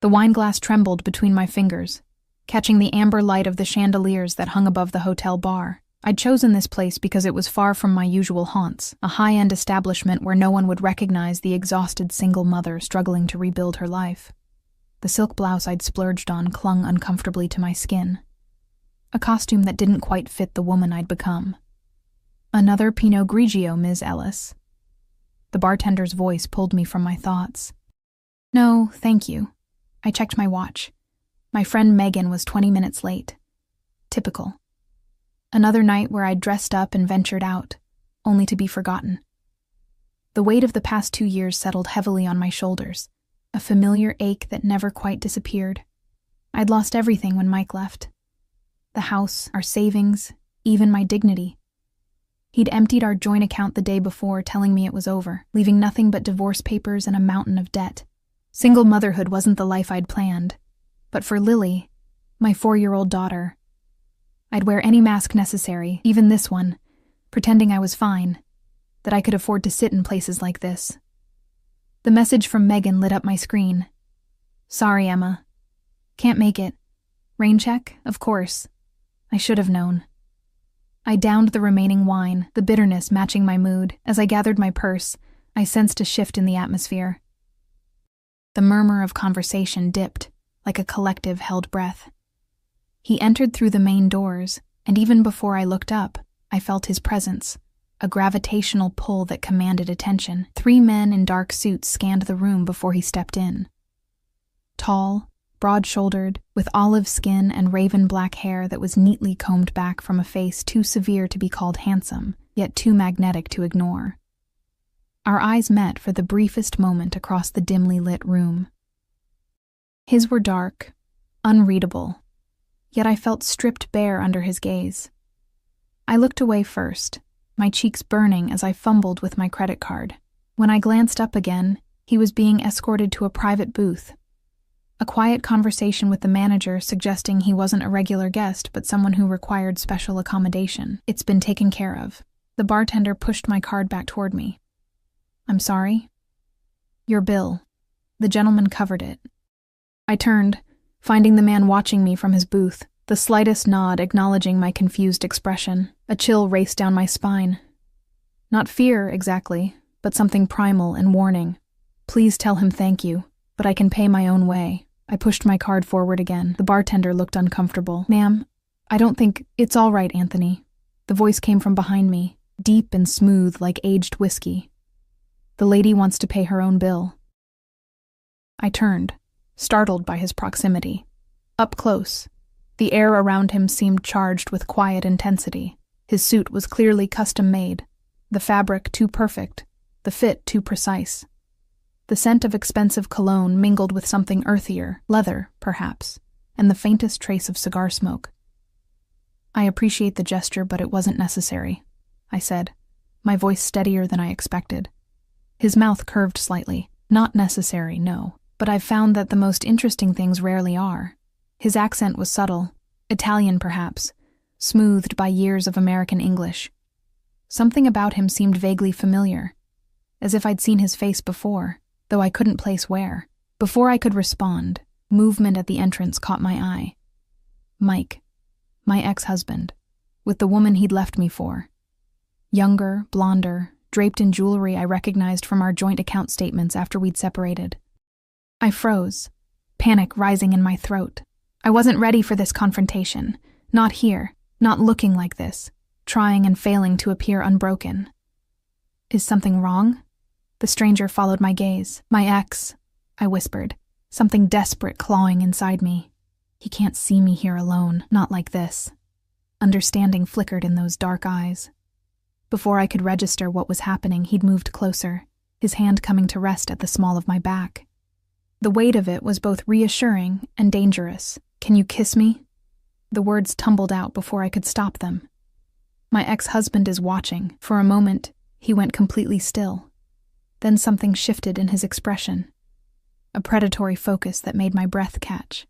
The wine glass trembled between my fingers, catching the amber light of the chandeliers that hung above the hotel bar. I'd chosen this place because it was far from my usual haunts, a high-end establishment where no one would recognize the exhausted single mother struggling to rebuild her life. The silk blouse I'd splurged on clung uncomfortably to my skin, a costume that didn't quite fit the woman I'd become. "Another Pinot Grigio, Ms. Ellis." The bartender's voice pulled me from my thoughts. "No, thank you." I checked my watch. My friend Megan was 20 minutes late. Typical. Another night where I'd dressed up and ventured out, only to be forgotten. The weight of the past 2 years settled heavily on my shoulders, a familiar ache that never quite disappeared. I'd lost everything when Mike left. The house, our savings, even my dignity. He'd emptied our joint account the day before, telling me it was over, leaving nothing but divorce papers and a mountain of debt. Single motherhood wasn't the life I'd planned, but for Lily, my 4-year-old daughter, I'd wear any mask necessary, even this one, pretending I was fine, that I could afford to sit in places like this. The message from Megan lit up my screen. "Sorry, Emma. Can't make it. Rain check? Of course. I should have known." I downed the remaining wine, the bitterness matching my mood. As I gathered my purse, I sensed a shift in the atmosphere. The murmur of conversation dipped, like a collective held breath. He entered through the main doors, and even before I looked up, I felt his presence, a gravitational pull that commanded attention. 3 men in dark suits scanned the room before he stepped in. Tall, broad-shouldered, with olive skin and raven black hair that was neatly combed back from a face too severe to be called handsome, yet too magnetic to ignore. Our eyes met for the briefest moment across the dimly lit room. His were dark, unreadable, yet I felt stripped bare under his gaze. I looked away first, my cheeks burning as I fumbled with my credit card. When I glanced up again, he was being escorted to a private booth. A quiet conversation with the manager suggesting he wasn't a regular guest but someone who required special accommodation. "It's been taken care of." The bartender pushed my card back toward me. "I'm sorry?" "Your bill." The gentleman covered it. I turned, finding the man watching me from his booth, the slightest nod acknowledging my confused expression. A chill raced down my spine. Not fear, exactly, but something primal and warning. "Please tell him thank you, but I can pay my own way." I pushed my card forward again. The bartender looked uncomfortable. "Ma'am, I don't think—" "It's all right, Anthony." The voice came from behind me, deep and smooth like aged whiskey. "The lady wants to pay her own bill." I turned, startled by his proximity. Up close, the air around him seemed charged with quiet intensity. His suit was clearly custom-made, the fabric too perfect, the fit too precise. The scent of expensive cologne mingled with something earthier, leather, perhaps, and the faintest trace of cigar smoke. "I appreciate the gesture, but it wasn't necessary," I said, my voice steadier than I expected. His mouth curved slightly. "Not necessary, no. But I've found that the most interesting things rarely are." His accent was subtle, Italian perhaps, smoothed by years of American English. Something about him seemed vaguely familiar, as if I'd seen his face before, though I couldn't place where. Before I could respond, movement at the entrance caught my eye. Mike, my ex-husband, with the woman he'd left me for. Younger, blonder, draped in jewelry I recognized from our joint account statements after we'd separated. I froze, panic rising in my throat. I wasn't ready for this confrontation. Not here, not looking like this, trying and failing to appear unbroken. "Is something wrong?" The stranger followed my gaze. "My ex," I whispered, something desperate clawing inside me. "He can't see me here alone, not like this." Understanding flickered in those dark eyes. Before I could register what was happening, he'd moved closer, his hand coming to rest at the small of my back. The weight of it was both reassuring and dangerous. "Can you kiss me?" The words tumbled out before I could stop them. "My ex-husband is watching." For a moment, he went completely still. Then something shifted in his expression, a predatory focus that made my breath catch.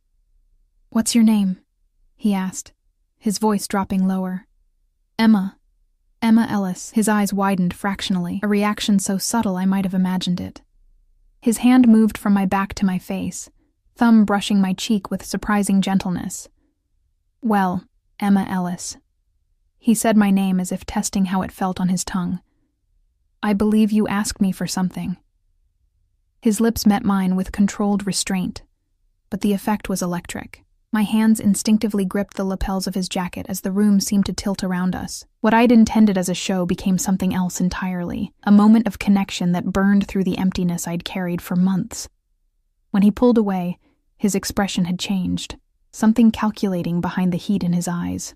"What's your name?" he asked, his voice dropping lower. "Emma. Emma Ellis." His eyes widened fractionally, a reaction so subtle I might have imagined it. His hand moved from my back to my face, thumb brushing my cheek with surprising gentleness. "Well, Emma Ellis." He said my name as if testing how it felt on his tongue. "I believe you asked me for something." His lips met mine with controlled restraint, but the effect was electric. My hands instinctively gripped the lapels of his jacket as the room seemed to tilt around us. What I'd intended as a show became something else entirely, a moment of connection that burned through the emptiness I'd carried for months. When he pulled away, his expression had changed, something calculating behind the heat in his eyes.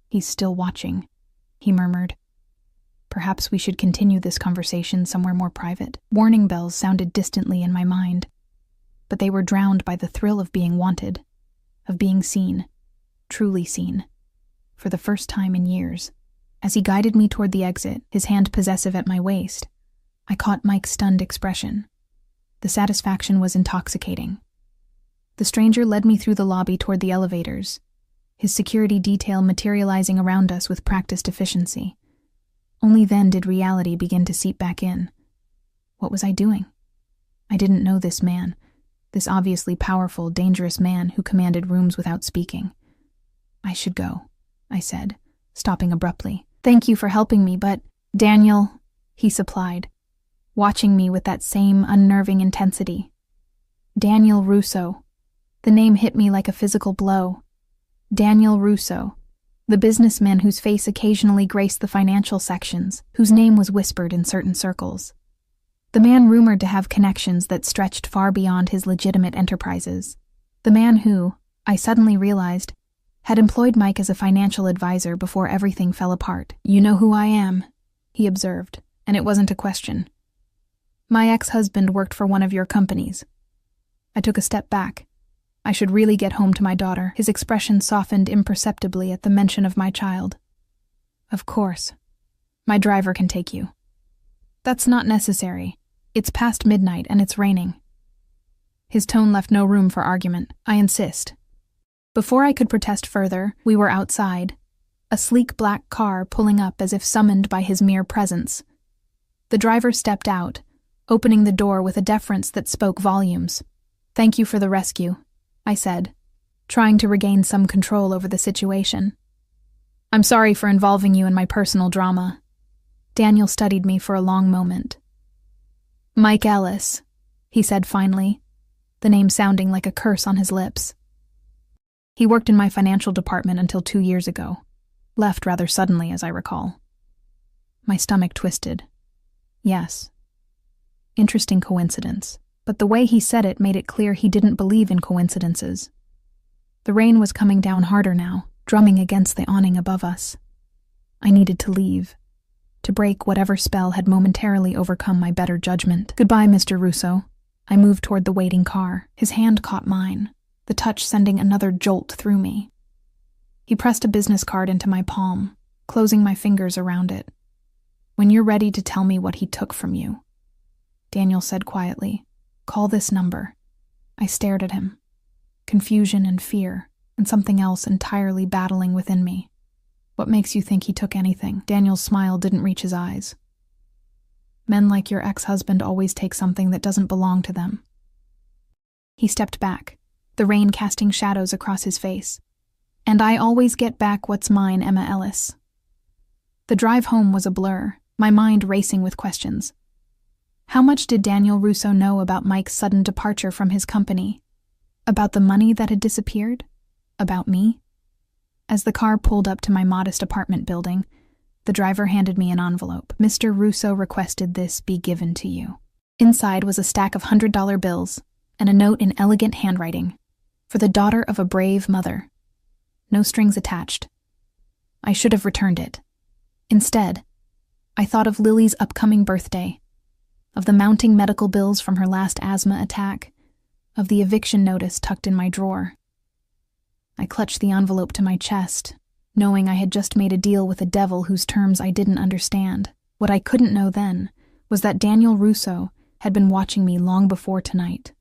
"He's still watching," he murmured. "Perhaps we should continue this conversation somewhere more private." Warning bells sounded distantly in my mind, but they were drowned by the thrill of being wanted, of being seen, truly seen, for the first time in years. As he guided me toward the exit, his hand possessive at my waist, I caught Mike's stunned expression. The satisfaction was intoxicating. The stranger led me through the lobby toward the elevators, his security detail materializing around us with practiced efficiency. Only then did reality begin to seep back in. What was I doing? I didn't know this man, this obviously powerful, dangerous man who commanded rooms without speaking. "I should go," I said, stopping abruptly. "Thank you for helping me, but—" "Daniel," he supplied, watching me with that same unnerving intensity. Daniel Russo. The name hit me like a physical blow. Daniel Russo, the businessman whose face occasionally graced the financial sections, whose name was whispered in certain circles. The man rumored to have connections that stretched far beyond his legitimate enterprises. The man who, I suddenly realized, had employed Mike as a financial advisor before everything fell apart. "You know who I am," he observed, and it wasn't a question. "My ex-husband worked for one of your companies." I took a step back. I should really get home to my daughter. His expression softened imperceptibly at the mention of my child. "Of course. My driver can take you." "That's not necessary. It's past midnight and it's raining." His tone left no room for argument. "I insist." Before I could protest further, we were outside, a sleek black car pulling up as if summoned by his mere presence. The driver stepped out, opening the door with a deference that spoke volumes. "Thank you for the rescue," I said, trying to regain some control over the situation. "I'm sorry for involving you in my personal drama." Daniel studied me for a long moment. "Mike Ellis," he said finally, the name sounding like a curse on his lips. "He worked in my financial department until 2 years ago. Left rather suddenly, as I recall." My stomach twisted. Yes. Interesting coincidence, but the way he said it made it clear he didn't believe in coincidences. The rain was coming down harder now, drumming against the awning above us. I needed to leave, to break whatever spell had momentarily overcome my better judgment. "Goodbye, Mr. Russo." I moved toward the waiting car. His hand caught mine, the touch sending another jolt through me. He pressed a business card into my palm, closing my fingers around it. "When you're ready to tell me what he took from you," Daniel said quietly, "call this number." I stared at him, confusion and fear, and something else entirely battling within me. "What makes you think he took anything?" Daniel's smile didn't reach his eyes. "Men like your ex-husband always take something that doesn't belong to them." He stepped back, the rain casting shadows across his face. "And I always get back what's mine, Emma Ellis." The drive home was a blur, my mind racing with questions. How much did Daniel Russo know about Mike's sudden departure from his company? About the money that had disappeared? About me? As the car pulled up to my modest apartment building, the driver handed me an envelope. "Mr. Russo requested this be given to you." Inside was a stack of $100 bills and a note in elegant handwriting, "For the daughter of a brave mother." No strings attached. I should have returned it. Instead, I thought of Lily's upcoming birthday, of the mounting medical bills from her last asthma attack, of the eviction notice tucked in my drawer. I clutched the envelope to my chest, knowing I had just made a deal with a devil whose terms I didn't understand. What I couldn't know then was that Daniel Russo had been watching me long before tonight.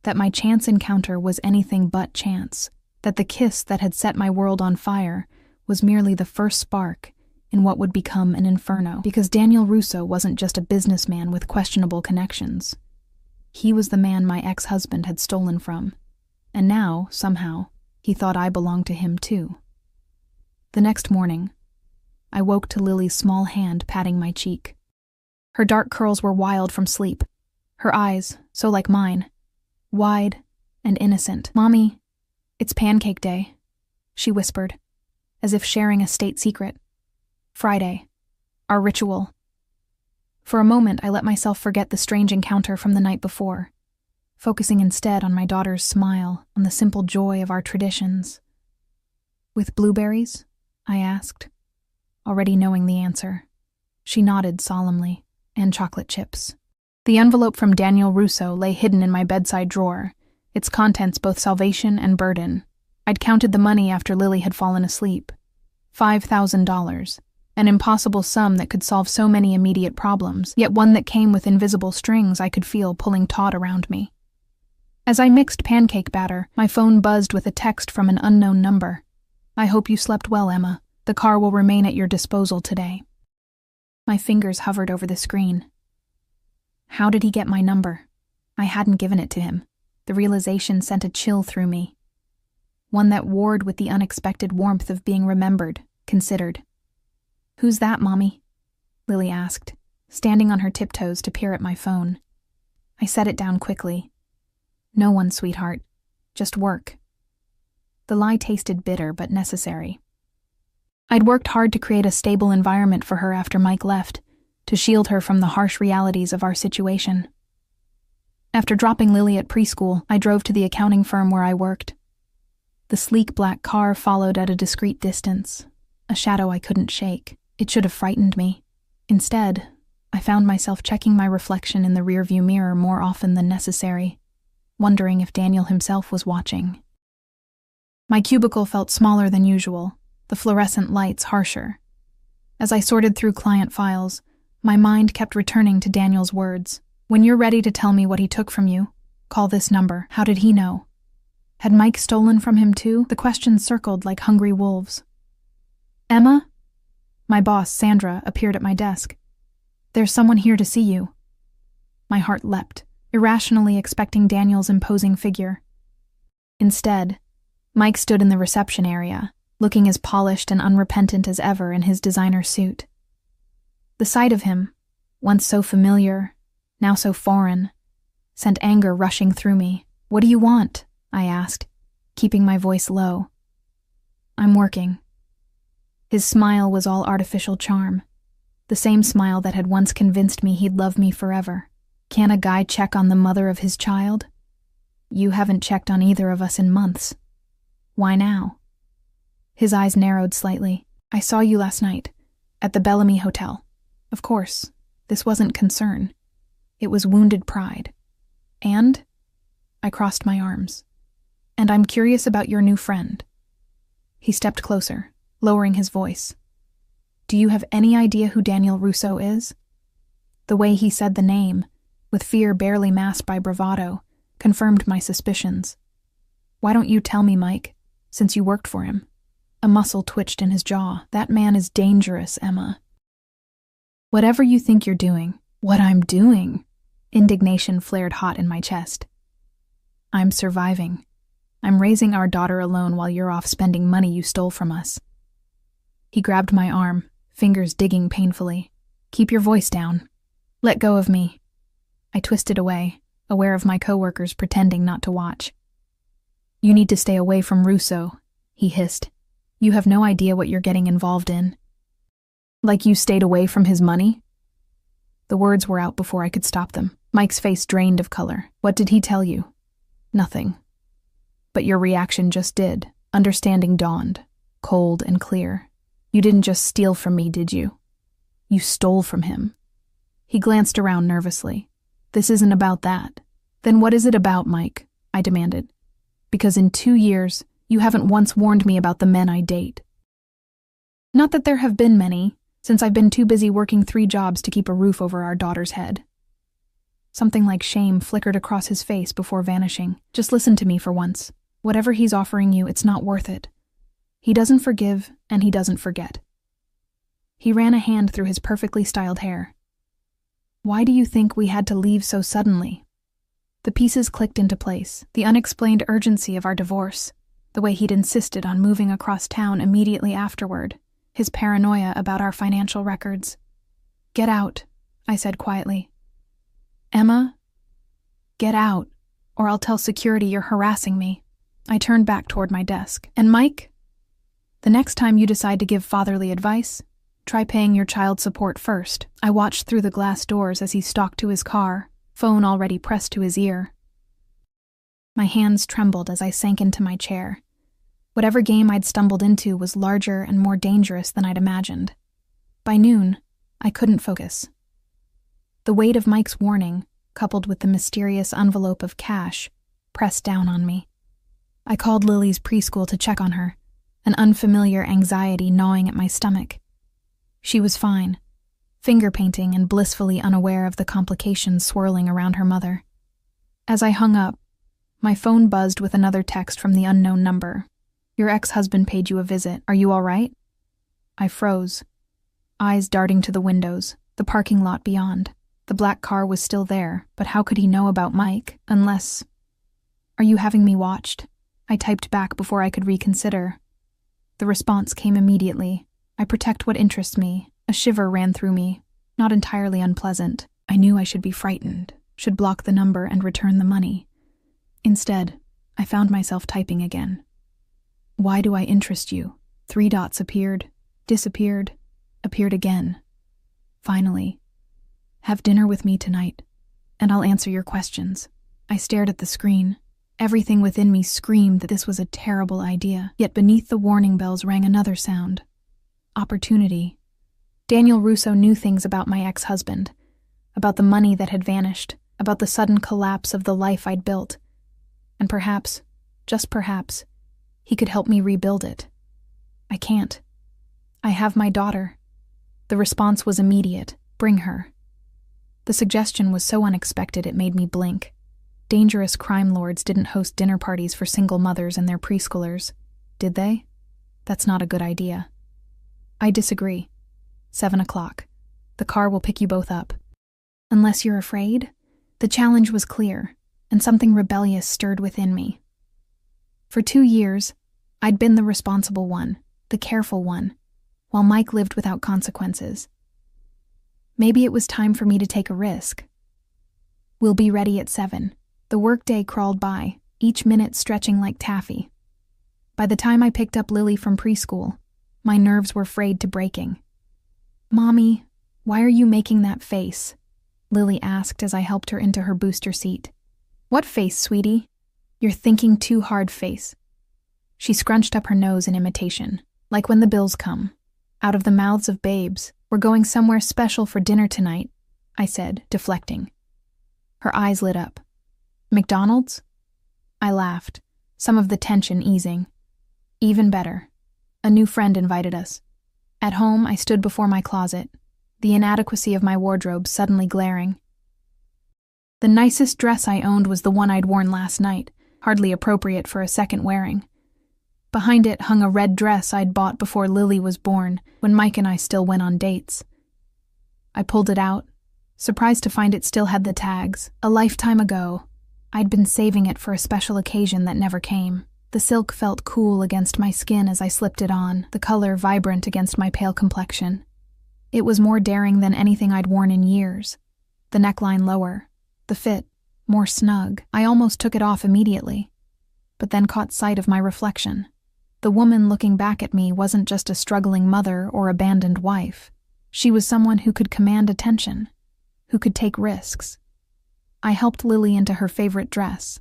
That my chance encounter was anything but chance. That the kiss that had set my world on fire was merely the first spark in what would become an inferno. Because Daniel Russo wasn't just a businessman with questionable connections. He was the man my ex-husband had stolen from, and now, somehow, he thought I belonged to him too. The next morning, I woke to Lily's small hand patting my cheek. Her dark curls were wild from sleep, her eyes, so like mine, wide and innocent. "Mommy, it's pancake day," she whispered, as if sharing a state secret. "Friday, our ritual." For a moment, I let myself forget the strange encounter from the night before, focusing instead on my daughter's smile, on the simple joy of our traditions. "With blueberries?" I asked, already knowing the answer. She nodded solemnly. "And chocolate chips." The envelope from Daniel Russo lay hidden in my bedside drawer, its contents both salvation and burden. I'd counted the money after Lily had fallen asleep. $5,000, an impossible sum that could solve so many immediate problems, yet one that came with invisible strings I could feel pulling taut around me. As I mixed pancake batter, my phone buzzed with a text from an unknown number. "I hope you slept well, Emma. The car will remain at your disposal today." My fingers hovered over the screen. How did he get my number? I hadn't given it to him. The realization sent a chill through me, one that warred with the unexpected warmth of being remembered, considered. "Who's that, Mommy?" Lily asked, standing on her tiptoes to peer at my phone. I set it down quickly. "No one, sweetheart. Just work." The lie tasted bitter but necessary. I'd worked hard to create a stable environment for her after Mike left, to shield her from the harsh realities of our situation. After dropping Lily at preschool, I drove to the accounting firm where I worked. The sleek black car followed at a discreet distance, a shadow I couldn't shake. It should have frightened me. Instead, I found myself checking my reflection in the rearview mirror more often than necessary, wondering if Daniel himself was watching. My cubicle felt smaller than usual, the fluorescent lights harsher. As I sorted through client files, my mind kept returning to Daniel's words. "When you're ready to tell me what he took from you, call this number." How did he know? Had Mike stolen from him too? The questions circled like hungry wolves. "Emma?" My boss, Sandra, appeared at my desk. "There's someone here to see you." My heart leapt, irrationally expecting Daniel's imposing figure. Instead, Mike stood in the reception area, looking as polished and unrepentant as ever in his designer suit. The sight of him, once so familiar, now so foreign, sent anger rushing through me. "What do you want?" I asked, keeping my voice low. "I'm working." His smile was all artificial charm, the same smile that had once convinced me he'd love me forever. "Can a guy check on the mother of his child?" "You haven't checked on either of us in months. Why now?" His eyes narrowed slightly. "I saw you last night, at the Bellamy Hotel." Of course, this wasn't concern. It was wounded pride. "And?" I crossed my arms. "And I'm curious about your new friend." He stepped closer, lowering his voice. "Do you have any idea who Daniel Russo is?" The way he said the name, with fear barely masked by bravado, confirmed my suspicions. "Why don't you tell me, Mike, since you worked for him?" A muscle twitched in his jaw. "That man is dangerous, Emma." "Whatever you think you're doing." "What I'm doing?" Indignation flared hot in my chest. "I'm surviving. I'm raising our daughter alone while you're off spending money you stole from us." He grabbed my arm, fingers digging painfully. "Keep your voice down." "Let go of me." I twisted away, aware of my coworkers pretending not to watch. "You need to stay away from Russo," he hissed. "You have no idea what you're getting involved in." "Like you stayed away from his money?" The words were out before I could stop them. Mike's face drained of color. "What did he tell you?" "Nothing." "But your reaction just did." Understanding dawned, cold and clear. "You didn't just steal from me, did you? You stole from him." He glanced around nervously. "This isn't about that." "Then what is it about, Mike?" I demanded. "Because in 2 years, you haven't once warned me about the men I date." "Not that there have been many, since I've been too busy working 3 jobs to keep a roof over our daughter's head." Something like shame flickered across his face before vanishing. "Just listen to me for once. Whatever he's offering you, it's not worth it. He doesn't forgive, and he doesn't forget." He ran a hand through his perfectly styled hair. "Why do you think we had to leave so suddenly?" The pieces clicked into place, the unexplained urgency of our divorce, the way he'd insisted on moving across town immediately afterward, his paranoia about our financial records. "Get out," I said quietly. "Emma, get out, or I'll tell security you're harassing me." I turned back toward my desk. "And Mike? The next time you decide to give fatherly advice, try paying your child support first." I watched through the glass doors as he stalked to his car, phone already pressed to his ear. My hands trembled as I sank into my chair. Whatever game I'd stumbled into was larger and more dangerous than I'd imagined. By noon, I couldn't focus. The weight of Mike's warning, coupled with the mysterious envelope of cash, pressed down on me. I called Lily's preschool to check on her, an unfamiliar anxiety gnawing at my stomach. She was fine, finger painting and blissfully unaware of the complications swirling around her mother. As I hung up, my phone buzzed with another text from the unknown number. "Your ex-husband paid you a visit. Are you all right?" I froze, eyes darting to the windows, the parking lot beyond. The black car was still there, but how could he know about Mike, unless... "Are you having me watched?" I typed back before I could reconsider. The response came immediately. "I protect what interests me." A shiver ran through me, not entirely unpleasant. I knew I should be frightened, should block the number and return the money. Instead, I found myself typing again. "Why do I interest you?" 3 dots appeared, disappeared, appeared again. Finally, "Have dinner with me tonight, and I'll answer your questions." I stared at the screen. Everything within me screamed that this was a terrible idea, yet beneath the warning bells rang another sound. Opportunity. Daniel Russo knew things about my ex-husband, about the money that had vanished, about the sudden collapse of the life I'd built. And perhaps, just perhaps, he could help me rebuild it. I can't. I have my daughter. The response was immediate. Bring her. The suggestion was so unexpected it made me blink. Dangerous crime lords didn't host dinner parties for single mothers and their preschoolers, did they? That's not a good idea. I disagree. 7 o'clock. The car will pick you both up. Unless you're afraid? The challenge was clear, and something rebellious stirred within me. For 2 years, I'd been the responsible one, the careful one, while Mike lived without consequences. Maybe it was time for me to take a risk. "We'll be ready at 7. The workday crawled by, each minute stretching like taffy. By the time I picked up Lily from preschool, my nerves were frayed to breaking. "Mommy, why are you making that face?" Lily asked as I helped her into her booster seat. "What face, sweetie?" "You're thinking too hard face." She scrunched up her nose in imitation, like when the bills come. "Out of the mouths of babes. We're going somewhere special for dinner tonight," I said, deflecting. Her eyes lit up. "McDonald's?" I laughed, some of the tension easing. "Even better. A new friend invited us." At home, I stood before my closet, the inadequacy of my wardrobe suddenly glaring. The nicest dress I owned was the one I'd worn last night, hardly appropriate for a second wearing. Behind it hung a red dress I'd bought before Lily was born, when Mike and I still went on dates. I pulled it out, surprised to find it still had the tags. A lifetime ago, I'd been saving it for a special occasion that never came. The silk felt cool against my skin as I slipped it on, the color vibrant against my pale complexion. It was more daring than anything I'd worn in years. The neckline lower, the fit more snug. I almost took it off immediately, but then caught sight of my reflection. The woman looking back at me wasn't just a struggling mother or abandoned wife. She was someone who could command attention, who could take risks. I helped Lily into her favorite dress,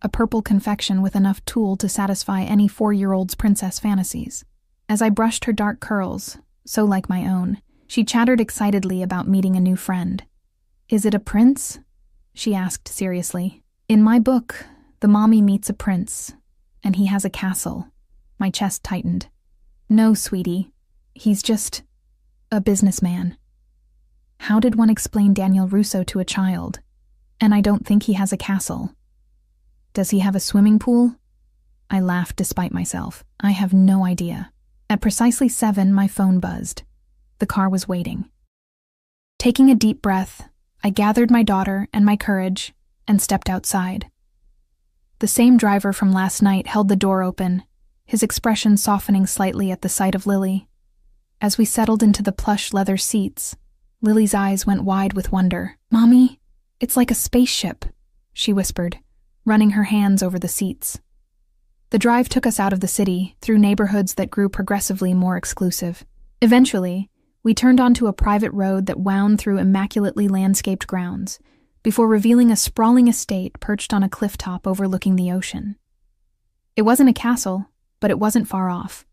a purple confection with enough tulle to satisfy any 4-year-old's princess fantasies. As I brushed her dark curls, so like my own, she chattered excitedly about meeting a new friend. "Is it a prince?" she asked seriously. "In my book, the mommy meets a prince, and he has a castle." My chest tightened. "No, sweetie. He's just a businessman." How did one explain Daniel Russo to a child? And I don't think he has a castle. Does he have a swimming pool? I laughed despite myself. I have no idea. At precisely 7, my phone buzzed. The car was waiting. Taking a deep breath, I gathered my daughter and my courage and stepped outside. The same driver from last night held the door open, his expression softening slightly at the sight of Lily. As we settled into the plush leather seats, Lily's eyes went wide with wonder. "Mommy, it's like a spaceship," she whispered, running her hands over the seats. The drive took us out of the city, through neighborhoods that grew progressively more exclusive. Eventually, we turned onto a private road that wound through immaculately landscaped grounds, before revealing a sprawling estate perched on a clifftop overlooking the ocean. It wasn't a castle, but it wasn't far off.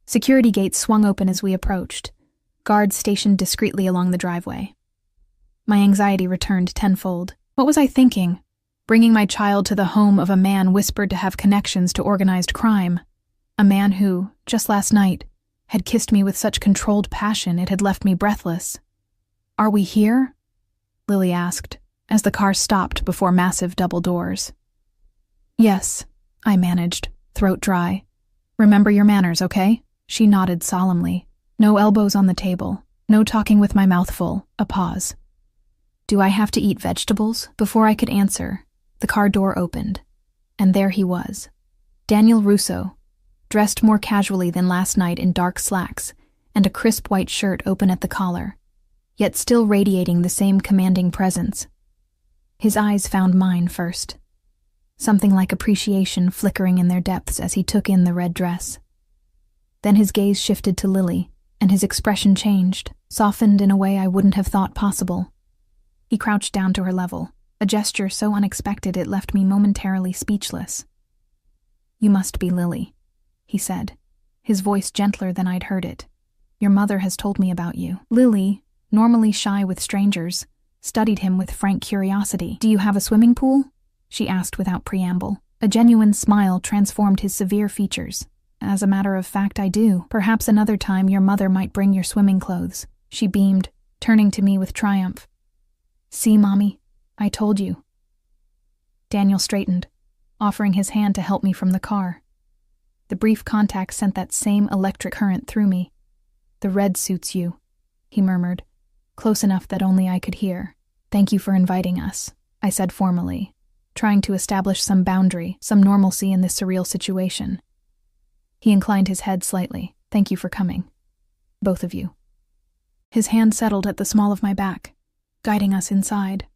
Security gates swung open as we approached, guards stationed discreetly along the driveway. My anxiety returned tenfold. What was I thinking? Bringing my child to the home of a man whispered to have connections to organized crime. A man who, just last night, had kissed me with such controlled passion it had left me breathless. "Are we here?" Lily asked, as the car stopped before massive double doors. "Yes," I managed, throat dry. "Remember your manners, okay?" She nodded solemnly. No elbows on the table, no talking with my mouth full, a pause. "Do I have to eat vegetables?" Before I could answer, the car door opened, and there he was, Daniel Russo, dressed more casually than last night in dark slacks and a crisp white shirt open at the collar, yet still radiating the same commanding presence. His eyes found mine first, something like appreciation flickering in their depths as he took in the red dress. Then his gaze shifted to Lily, and his expression changed, softened in a way I wouldn't have thought possible. He crouched down to her level, a gesture so unexpected it left me momentarily speechless. "You must be Lily," he said, his voice gentler than I'd heard it. "Your mother has told me about you." Lily, normally shy with strangers, studied him with frank curiosity. "Do you have a swimming pool?" she asked without preamble. A genuine smile transformed his severe features. "As a matter of fact, I do. Perhaps another time your mother might bring your swimming clothes," she beamed, turning to me with triumph. "See, Mommy, I told you." Daniel straightened, offering his hand to help me from the car. The brief contact sent that same electric current through me. "The red suits you," he murmured, close enough that only I could hear. "Thank you for inviting us," I said formally, trying to establish some boundary, some normalcy in this surreal situation. He inclined his head slightly. "Thank you for coming. Both of you." His hand settled at the small of my back, guiding us inside.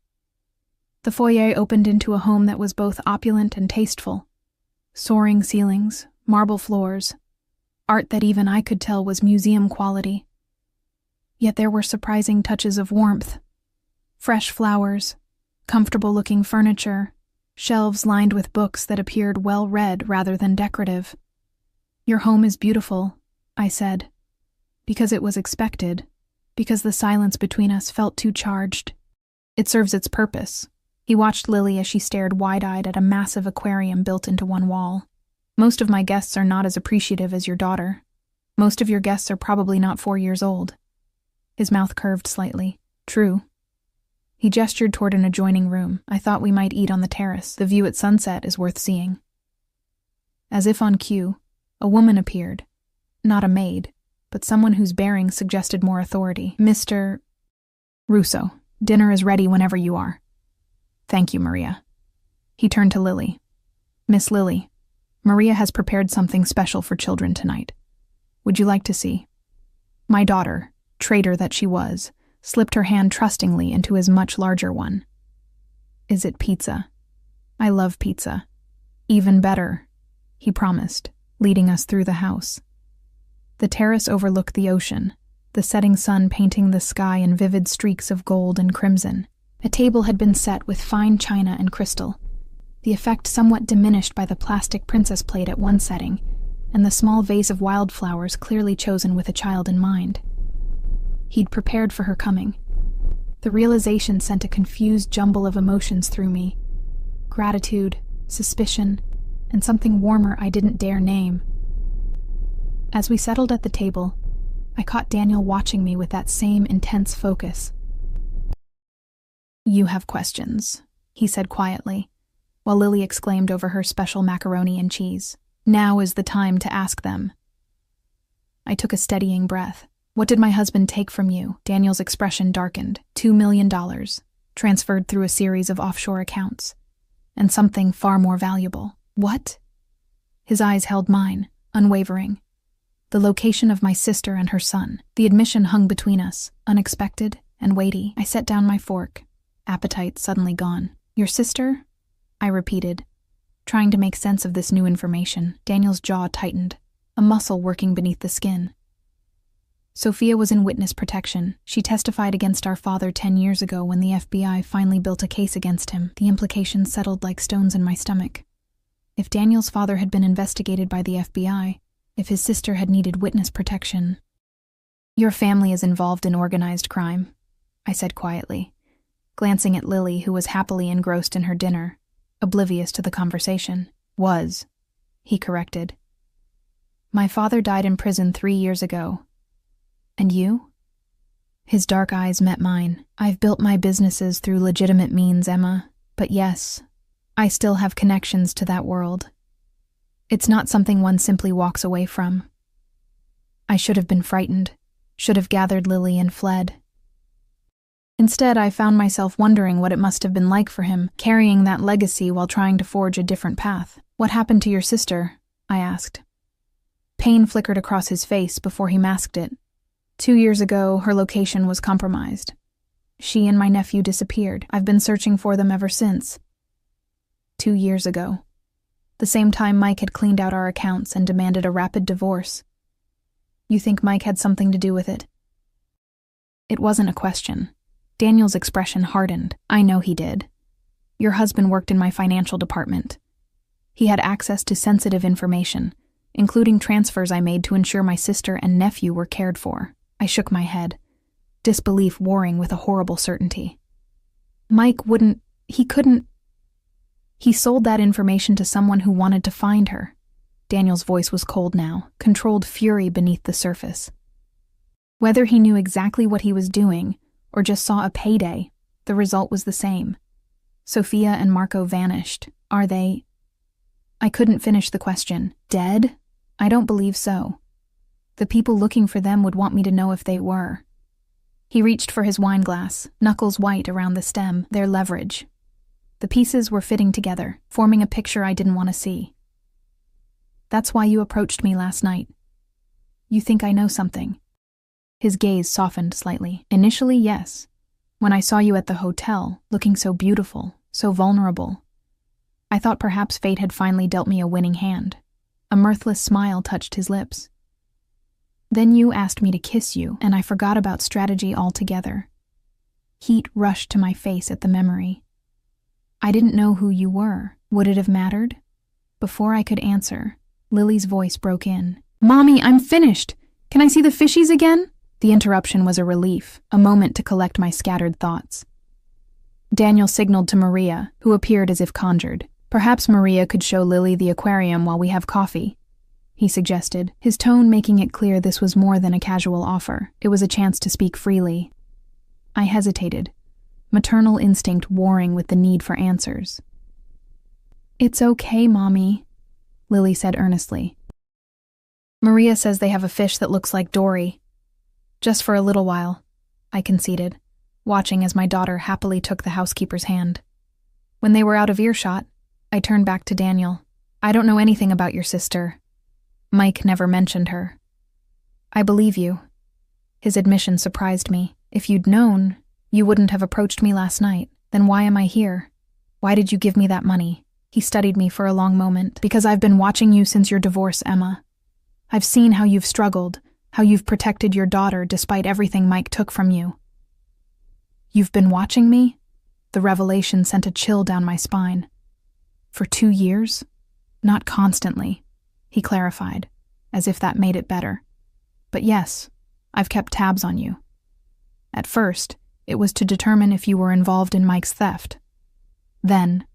The foyer opened into a home that was both opulent and tasteful. Soaring ceilings, marble floors, art that even I could tell was museum quality. Yet there were surprising touches of warmth. Fresh flowers, comfortable-looking furniture, shelves lined with books that appeared well-read rather than decorative. "Your home is beautiful," I said, because it was expected, because the silence between us felt too charged. "It serves its purpose." He watched Lily as she stared wide-eyed at a massive aquarium built into one wall. "Most of my guests are not as appreciative as your daughter. Most of your guests are probably not 4 years old." His mouth curved slightly. "True." He gestured toward an adjoining room. "I thought we might eat on the terrace. The view at sunset is worth seeing." As if on cue, a woman appeared. Not a maid, but someone whose bearing suggested more authority. "Mr. Russo, dinner is ready whenever you are." "Thank you, Maria." He turned to Lily. "Miss Lily, Maria has prepared something special for children tonight. Would you like to see?" My daughter, traitor that she was, slipped her hand trustingly into his much larger one. "Is it pizza? I love pizza." "Even better," he promised, leading us through the house. The terrace overlooked the ocean, the setting sun painting the sky in vivid streaks of gold and crimson. A table had been set with fine china and crystal, the effect somewhat diminished by the plastic princess plate at one setting, and the small vase of wildflowers clearly chosen with a child in mind. He'd prepared for her coming. The realization sent a confused jumble of emotions through me. Gratitude, suspicion, and something warmer I didn't dare name. As we settled at the table, I caught Daniel watching me with that same intense focus. "You have questions," he said quietly, while Lily exclaimed over her special macaroni and cheese. "Now is the time to ask them." I took a steadying breath. "What did my husband take from you?" Daniel's expression darkened. $2 million. transferred through a series of offshore accounts. And something far more valuable. What? His eyes held mine, unwavering. The location of my sister and her son. The admission hung between us, unexpected and weighty. I set down my fork, appetite suddenly gone. Your sister? I repeated, trying to make sense of this new information. Daniel's jaw tightened, a muscle working beneath the skin. Sophia was in witness protection. She testified against our father 10 years ago when the FBI finally built a case against him. The implications settled like stones in my stomach. If Daniel's father had been investigated by the FBI, if his sister had needed witness protection. Your family is involved in organized crime, I said quietly, glancing at Lily, who was happily engrossed in her dinner, oblivious to the conversation. Was, he corrected. My father died in prison 3 years ago. And you? His dark eyes met mine. I've built my businesses through legitimate means, Emma, but yes, I still have connections to that world. It's not something one simply walks away from. I should have been frightened, should have gathered Lily and fled. Instead, I found myself wondering what it must have been like for him, carrying that legacy while trying to forge a different path. What happened to your sister? I asked. Pain flickered across his face before he masked it. 2 years ago, her location was compromised. She and my nephew disappeared. I've been searching for them ever since. 2 years ago. The same time Mike had cleaned out our accounts and demanded a rapid divorce. You think Mike had something to do with it? It wasn't a question. Daniel's expression hardened. I know he did. Your husband worked in my financial department. He had access to sensitive information, including transfers I made to ensure my sister and nephew were cared for. I shook my head, disbelief warring with a horrible certainty. Mike couldn't. He sold that information to someone who wanted to find her. Daniel's voice was cold now, controlled fury beneath the surface. Whether he knew exactly what he was doing or just saw a payday, the result was the same. Sophia and Marco vanished. Are they? I couldn't finish the question. Dead? I don't believe so. The people looking for them would want me to know if they were. He reached for his wine glass, knuckles white around the stem, their leverage. The pieces were fitting together, forming a picture I didn't want to see. That's why you approached me last night. You think I know something. His gaze softened slightly. Initially, yes. When I saw you at the hotel, looking so beautiful, so vulnerable, I thought perhaps fate had finally dealt me a winning hand. A mirthless smile touched his lips. Then you asked me to kiss you, and I forgot about strategy altogether. Heat rushed to my face at the memory. I didn't know who you were. Would it have mattered? Before I could answer, Lily's voice broke in. Mommy, I'm finished! Can I see the fishies again? The interruption was a relief, a moment to collect my scattered thoughts. Daniel signaled to Maria, who appeared as if conjured. Perhaps Maria could show Lily the aquarium while we have coffee, he suggested, his tone making it clear this was more than a casual offer. It was a chance to speak freely. I hesitated, maternal instinct warring with the need for answers. It's okay, Mommy, Lily said earnestly. Maria says they have a fish that looks like Dory. Just for a little while, I conceded, watching as my daughter happily took the housekeeper's hand. When they were out of earshot, I turned back to Daniel. I don't know anything about your sister. Mike never mentioned her. I believe you. His admission surprised me. If you'd known, you wouldn't have approached me last night. Then why am I here? Why did you give me that money? He studied me for a long moment. Because I've been watching you since your divorce, Emma. I've seen how you've struggled, how you've protected your daughter despite everything Mike took from you. You've been watching me? The revelation sent a chill down my spine. For 2 years? Not constantly, he clarified, as if that made it better. But yes, I've kept tabs on you. At first, it was to determine if you were involved in Mike's theft. Then,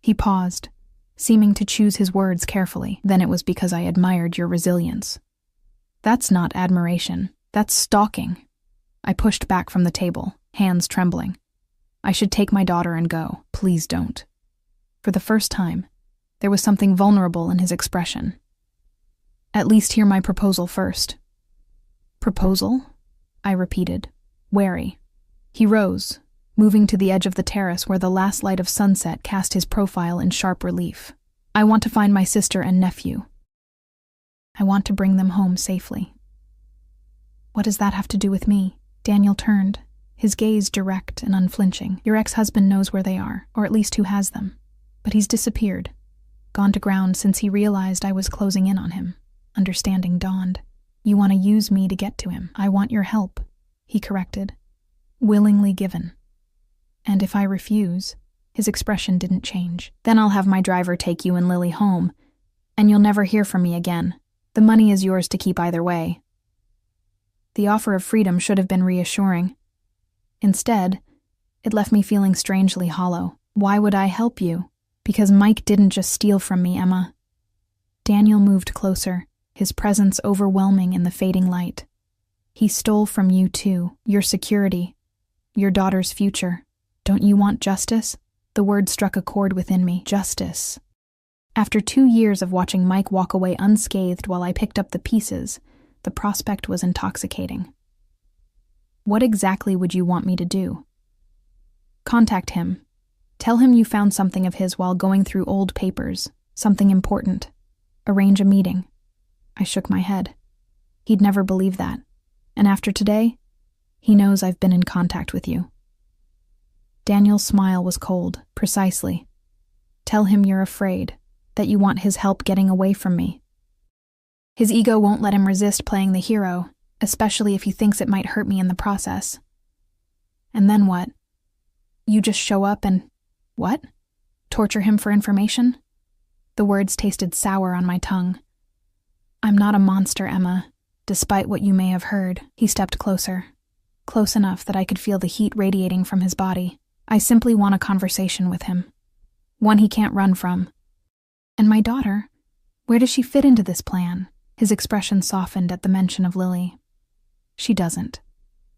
he paused, seeming to choose his words carefully. Then it was because I admired your resilience. That's not admiration. That's stalking. I pushed back from the table, hands trembling. I should take my daughter and go. Please don't. For the first time, there was something vulnerable in his expression. At least hear my proposal first. Proposal? I repeated, wary. He rose, moving to the edge of the terrace where the last light of sunset cast his profile in sharp relief. I want to find my sister and nephew. I want to bring them home safely. What does that have to do with me? Daniel turned, his gaze direct and unflinching. Your ex-husband knows where they are, or at least who has them. But he's disappeared, gone to ground since he realized I was closing in on him. Understanding dawned. You want to use me to get to him. I want your help, he corrected. Willingly given. And if I refuse, his expression didn't change. Then I'll have my driver take you and Lily home, and you'll never hear from me again. The money is yours to keep either way. The offer of freedom should have been reassuring. Instead, it left me feeling strangely hollow. Why would I help you? Because Mike didn't just steal from me, Emma. Daniel moved closer, his presence overwhelming in the fading light. He stole from you too, your security, your daughter's future. Don't you want justice? The word struck a chord within me. Justice. After 2 years of watching Mike walk away unscathed while I picked up the pieces, the prospect was intoxicating. What exactly would you want me to do? Contact him. Tell him you found something of his while going through old papers, something important. Arrange a meeting. I shook my head. He'd never believe that. And after today, he knows I've been in contact with you. Daniel's smile was cold, precisely. Tell him you're afraid, that you want his help getting away from me. His ego won't let him resist playing the hero, especially if he thinks it might hurt me in the process. And then what? You just show up and... what? Torture him for information? The words tasted sour on my tongue. I'm not a monster, Emma, despite what you may have heard. He stepped closer, close enough that I could feel the heat radiating from his body. I simply want a conversation with him, one he can't run from. And my daughter, where does she fit into this plan? His expression softened at the mention of Lily. She doesn't.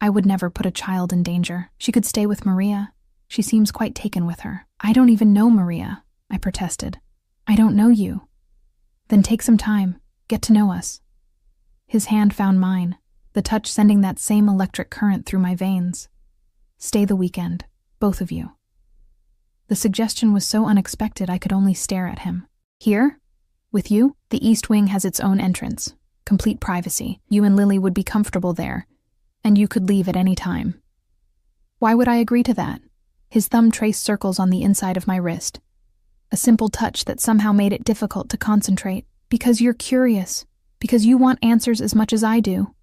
I would never put a child in danger. She could stay with Maria. She seems quite taken with her. I don't even know Maria, I protested. I don't know you. Then take some time. Get to know us. His hand found mine, the touch sending that same electric current through my veins. Stay the weekend, both of you. The suggestion was so unexpected I could only stare at him. Here? With you? The East Wing has its own entrance. Complete privacy. You and Lily would be comfortable there, and you could leave at any time. Why would I agree to that? His thumb traced circles on the inside of my wrist. A simple touch that somehow made it difficult to concentrate. Because you're curious. Because you want answers as much as I do.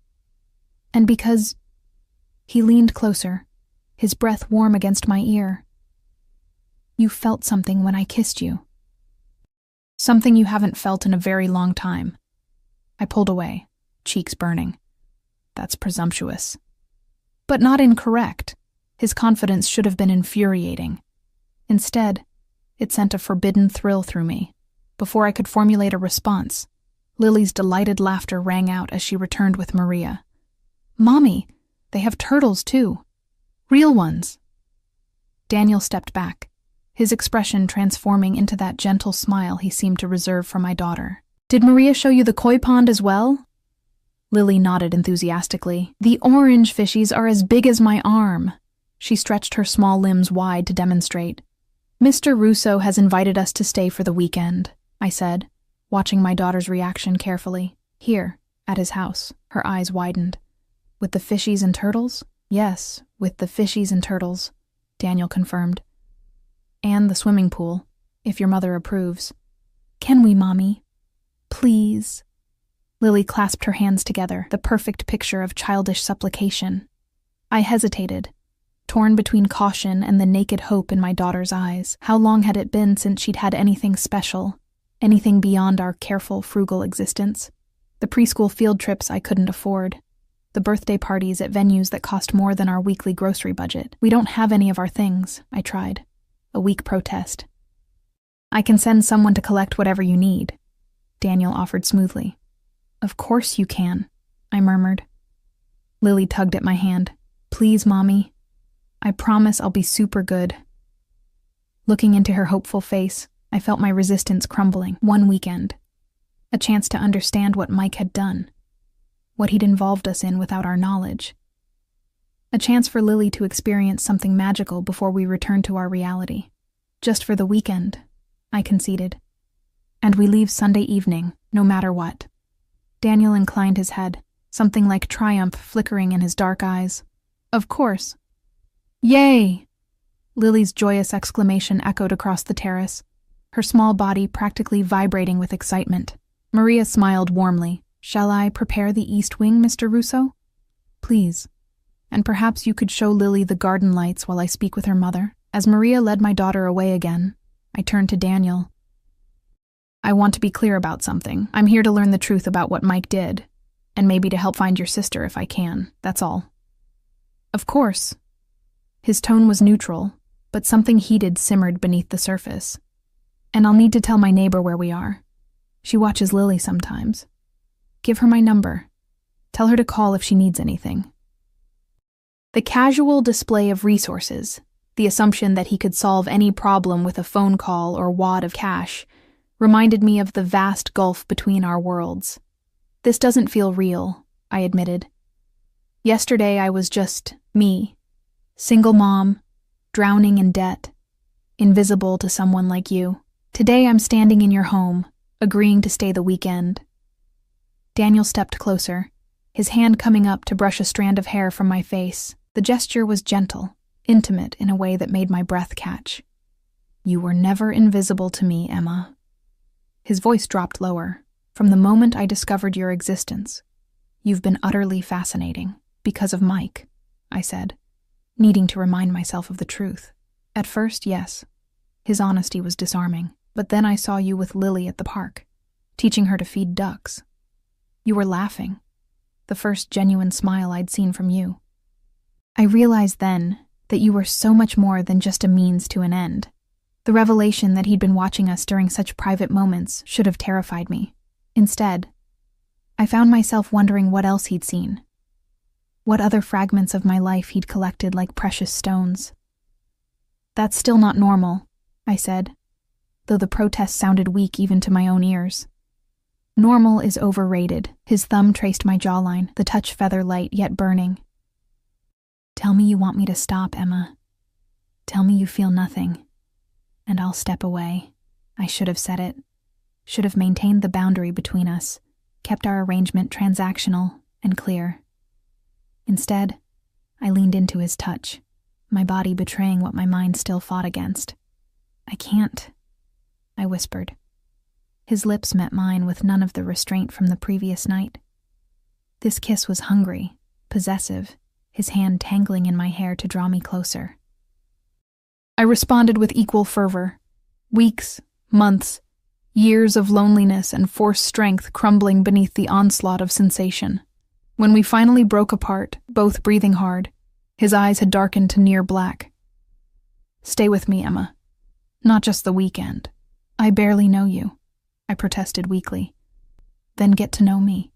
And because... He leaned closer, his breath warm against my ear. You felt something when I kissed you. Something you haven't felt in a very long time. I pulled away, cheeks burning. That's presumptuous. But not incorrect. His confidence should have been infuriating. Instead, it sent a forbidden thrill through me. Before I could formulate a response, Lily's delighted laughter rang out as she returned with Maria. Mommy, they have turtles too. Real ones. Daniel stepped back, his expression transforming into that gentle smile he seemed to reserve for my daughter. Did Maria show you the koi pond as well? Lily nodded enthusiastically. The orange fishies are as big as my arm. She stretched her small limbs wide to demonstrate. Mr. Russo has invited us to stay for the weekend, I said, watching my daughter's reaction carefully. Here, at his house. Her eyes widened. With the fishies and turtles? Yes, with the fishies and turtles, Daniel confirmed. And the swimming pool, if your mother approves. Can we, Mommy? Please. Lily clasped her hands together, the perfect picture of childish supplication. I hesitated, torn between caution and the naked hope in my daughter's eyes. How long had it been since she'd had anything special, anything beyond our careful, frugal existence? The preschool field trips I couldn't afford, the birthday parties at venues that cost more than our weekly grocery budget. We don't have any of our things, I tried, a weak protest. I can send someone to collect whatever you need, Daniel offered smoothly. Of course you can, I murmured. Lily tugged at my hand. Please, Mommy. I promise I'll be super good. Looking into her hopeful face, I felt my resistance crumbling. One weekend. A chance to understand what Mike had done. What he'd involved us in without our knowledge. A chance for Lily to experience something magical before we return to our reality. Just for the weekend, I conceded. And we leave Sunday evening, no matter what. Daniel inclined his head, something like triumph flickering in his dark eyes. Of course. Yay! Lily's joyous exclamation echoed across the terrace, her small body practically vibrating with excitement. Maria smiled warmly. Shall I prepare the east wing, Mr. Russo? Please. And perhaps you could show Lily the garden lights while I speak with her mother. As Maria led my daughter away again, I turned to Daniel. I want to be clear about something. I'm here to learn the truth about what Mike did, and maybe to help find your sister if I can. That's all. Of course. His tone was neutral, but something heated simmered beneath the surface. And I'll need to tell my neighbor where we are. She watches Lily sometimes. Give her my number. Tell her to call if she needs anything. The casual display of resources, the assumption that he could solve any problem with a phone call or wad of cash, reminded me of the vast gulf between our worlds. This doesn't feel real, I admitted. Yesterday I was just me, single mom, drowning in debt, invisible to someone like you. Today I'm standing in your home, agreeing to stay the weekend. Daniel stepped closer, his hand coming up to brush a strand of hair from my face. The gesture was gentle, intimate in a way that made my breath catch. You were never invisible to me, Emma. His voice dropped lower. From the moment I discovered your existence, you've been utterly fascinating. Because of Mike, I said, needing to remind myself of the truth. At first, yes. His honesty was disarming. But then I saw you with Lily at the park, teaching her to feed ducks. You were laughing, the first genuine smile I'd seen from you. I realized then that you were so much more than just a means to an end. The revelation that he'd been watching us during such private moments should have terrified me. Instead, I found myself wondering what else he'd seen. What other fragments of my life he'd collected like precious stones. That's still not normal, I said, though the protest sounded weak even to my own ears. Normal is overrated. His thumb traced my jawline, the touch feather light yet burning. Tell me you want me to stop, Emma. Tell me you feel nothing, and I'll step away. I should have said it. Should have maintained the boundary between us, kept our arrangement transactional and clear. Instead, I leaned into his touch, my body betraying what my mind still fought against. I can't, I whispered. His lips met mine with none of the restraint from the previous night. This kiss was hungry, possessive, his hand tangling in my hair to draw me closer. I responded with equal fervor. Weeks, months, years of loneliness and forced strength crumbling beneath the onslaught of sensation. When we finally broke apart, both breathing hard, his eyes had darkened to near black. Stay with me, Emma. Not just the weekend. I barely know you, I protested weakly. Then get to know me.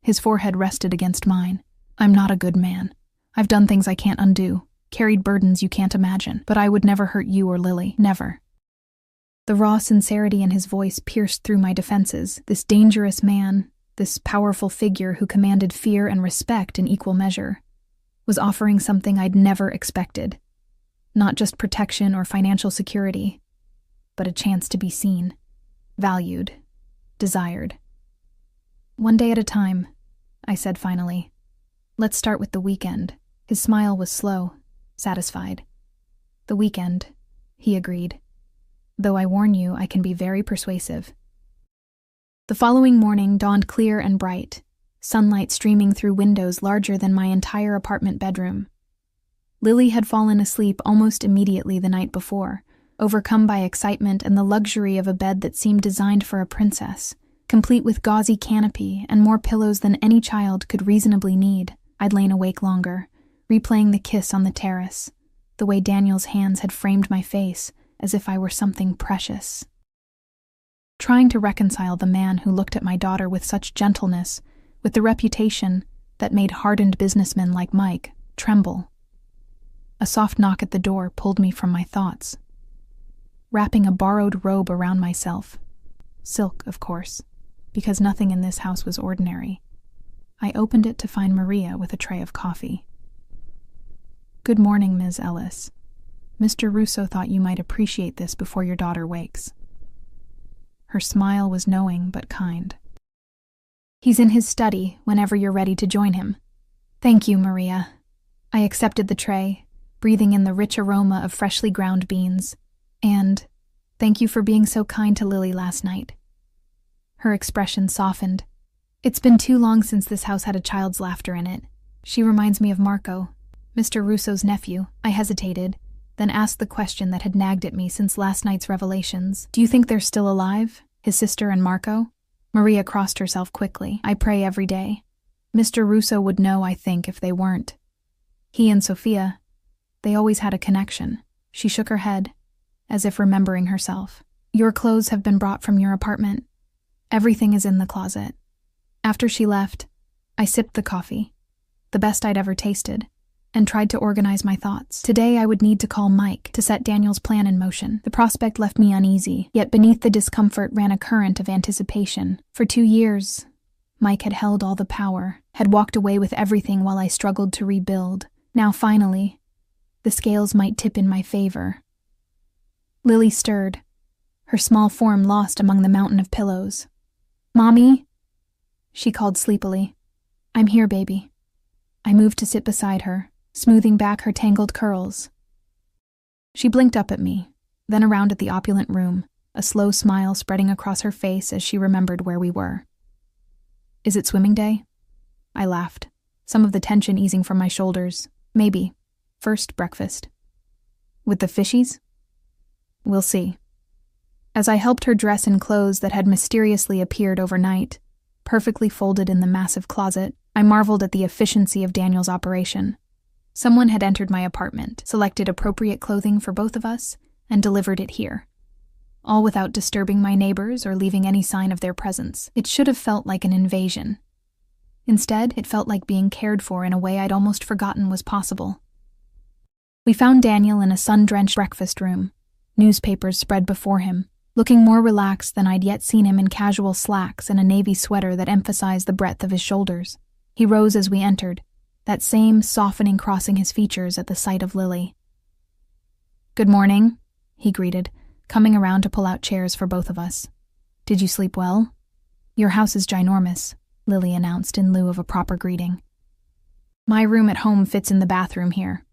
His forehead rested against mine. I'm not a good man. I've done things I can't undo, carried burdens you can't imagine, but I would never hurt you or Lily, never. The raw sincerity in his voice pierced through my defenses. This dangerous man, this powerful figure who commanded fear and respect in equal measure, was offering something I'd never expected. Not just protection or financial security, but a chance to be seen, valued, desired. One day at a time, I said finally. Let's start with the weekend. His smile was slow, satisfied. The weekend, he agreed. Though I warn you, I can be very persuasive. The following morning dawned clear and bright, sunlight streaming through windows larger than my entire apartment bedroom. Lily had fallen asleep almost immediately the night before, overcome by excitement and the luxury of a bed that seemed designed for a princess, complete with gauzy canopy and more pillows than any child could reasonably need. I'd lain awake longer, replaying the kiss on the terrace, the way Daniel's hands had framed my face as if I were something precious. Trying to reconcile the man who looked at my daughter with such gentleness with the reputation that made hardened businessmen like Mike tremble. A soft knock at the door pulled me from my thoughts. Wrapping a borrowed robe around myself, silk, of course, because nothing in this house was ordinary, I opened it to find Maria with a tray of coffee. Good morning, Ms. Ellis. Mr. Russo thought you might appreciate this before your daughter wakes. Her smile was knowing but kind. He's in his study whenever you're ready to join him. Thank you, Maria. I accepted the tray, breathing in the rich aroma of freshly ground beans. And thank you for being so kind to Lily last night. Her expression softened. It's been too long since this house had a child's laughter in it. She reminds me of Marco, Mr. Russo's nephew. I hesitated, then asked the question that had nagged at me since last night's revelations. Do you think they're still alive? His sister and Marco? Maria crossed herself quickly. I pray every day. Mr. Russo would know, I think, if they weren't. He and Sophia, they always had a connection. She shook her head, as if remembering herself. Your clothes have been brought from your apartment. Everything is in the closet. After she left, I sipped the coffee, the best I'd ever tasted, and tried to organize my thoughts. Today I would need to call Mike to set Daniel's plan in motion. The prospect left me uneasy, yet beneath the discomfort ran a current of anticipation. For 2 years, Mike had held all the power, had walked away with everything while I struggled to rebuild. Now finally, the scales might tip in my favor. Lily stirred, her small form lost among the mountain of pillows. Mommy? She called sleepily. I'm here, baby. I moved to sit beside her, smoothing back her tangled curls. She blinked up at me, then around at the opulent room, a slow smile spreading across her face as she remembered where we were. Is it swimming day? I laughed, some of the tension easing from my shoulders. Maybe. First, breakfast. With the fishies? We'll see. As I helped her dress in clothes that had mysteriously appeared overnight, perfectly folded in the massive closet, I marveled at the efficiency of Daniel's operation. Someone had entered my apartment, selected appropriate clothing for both of us, and delivered it here. All without disturbing my neighbors or leaving any sign of their presence. It should have felt like an invasion. Instead, it felt like being cared for in a way I'd almost forgotten was possible. We found Daniel in a sun-drenched breakfast room, newspapers spread before him, looking more relaxed than I'd yet seen him in casual slacks and a navy sweater that emphasized the breadth of his shoulders. He rose as we entered, that same softening crossing his features at the sight of Lily. Good morning, he greeted, coming around to pull out chairs for both of us. Did you sleep well? Your house is ginormous, Lily announced in lieu of a proper greeting. My room at home fits in the bathroom here.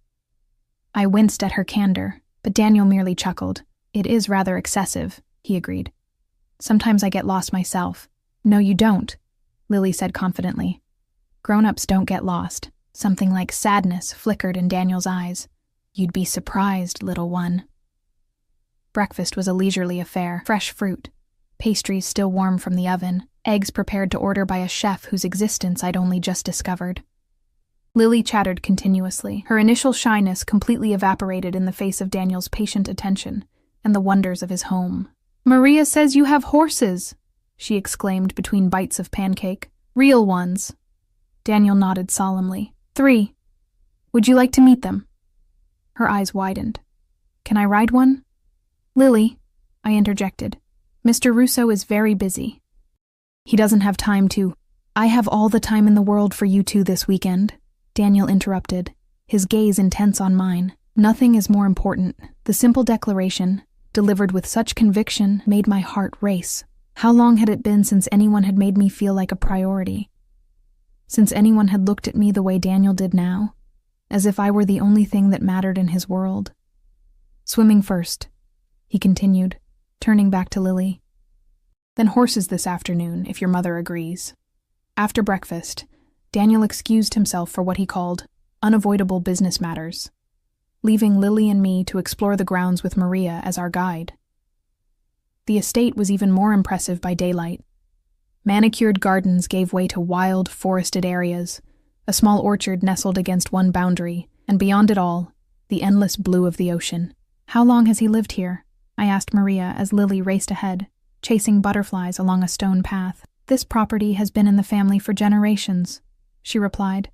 I winced at her candor, but Daniel merely chuckled. It is rather excessive, he agreed. Sometimes I get lost myself. No, you don't, Lily said confidently. Grown-ups don't get lost. Something like sadness flickered in Daniel's eyes. You'd be surprised, little one. Breakfast was a leisurely affair. Fresh fruit, pastries still warm from the oven, eggs prepared to order by a chef whose existence I'd only just discovered. Lily chattered continuously. Her initial shyness completely evaporated in the face of Daniel's patient attention and the wonders of his home. Maria says you have horses, she exclaimed between bites of pancake. Real ones. Daniel nodded solemnly. 3. Would you like to meet them? Her eyes widened. Can I ride one? Lily, I interjected. Mr. Russo is very busy. He doesn't have time to. I have all the time in the world for you two this weekend, Daniel interrupted, his gaze intense on mine. Nothing is more important. The simple declaration, delivered with such conviction, made my heart race. How long had it been since anyone had made me feel like a priority? Since anyone had looked at me the way Daniel did now, as if I were the only thing that mattered in his world. Swimming first, he continued, turning back to Lily. Then horses this afternoon, if your mother agrees. After breakfast, Daniel excused himself for what he called unavoidable business matters, leaving Lily and me to explore the grounds with Maria as our guide. The estate was even more impressive by daylight. Manicured gardens gave way to wild, forested areas, a small orchard nestled against one boundary, and beyond it all, the endless blue of the ocean. How long has he lived here? I asked Maria as Lily raced ahead, chasing butterflies along a stone path. This property has been in the family for generations, she replied.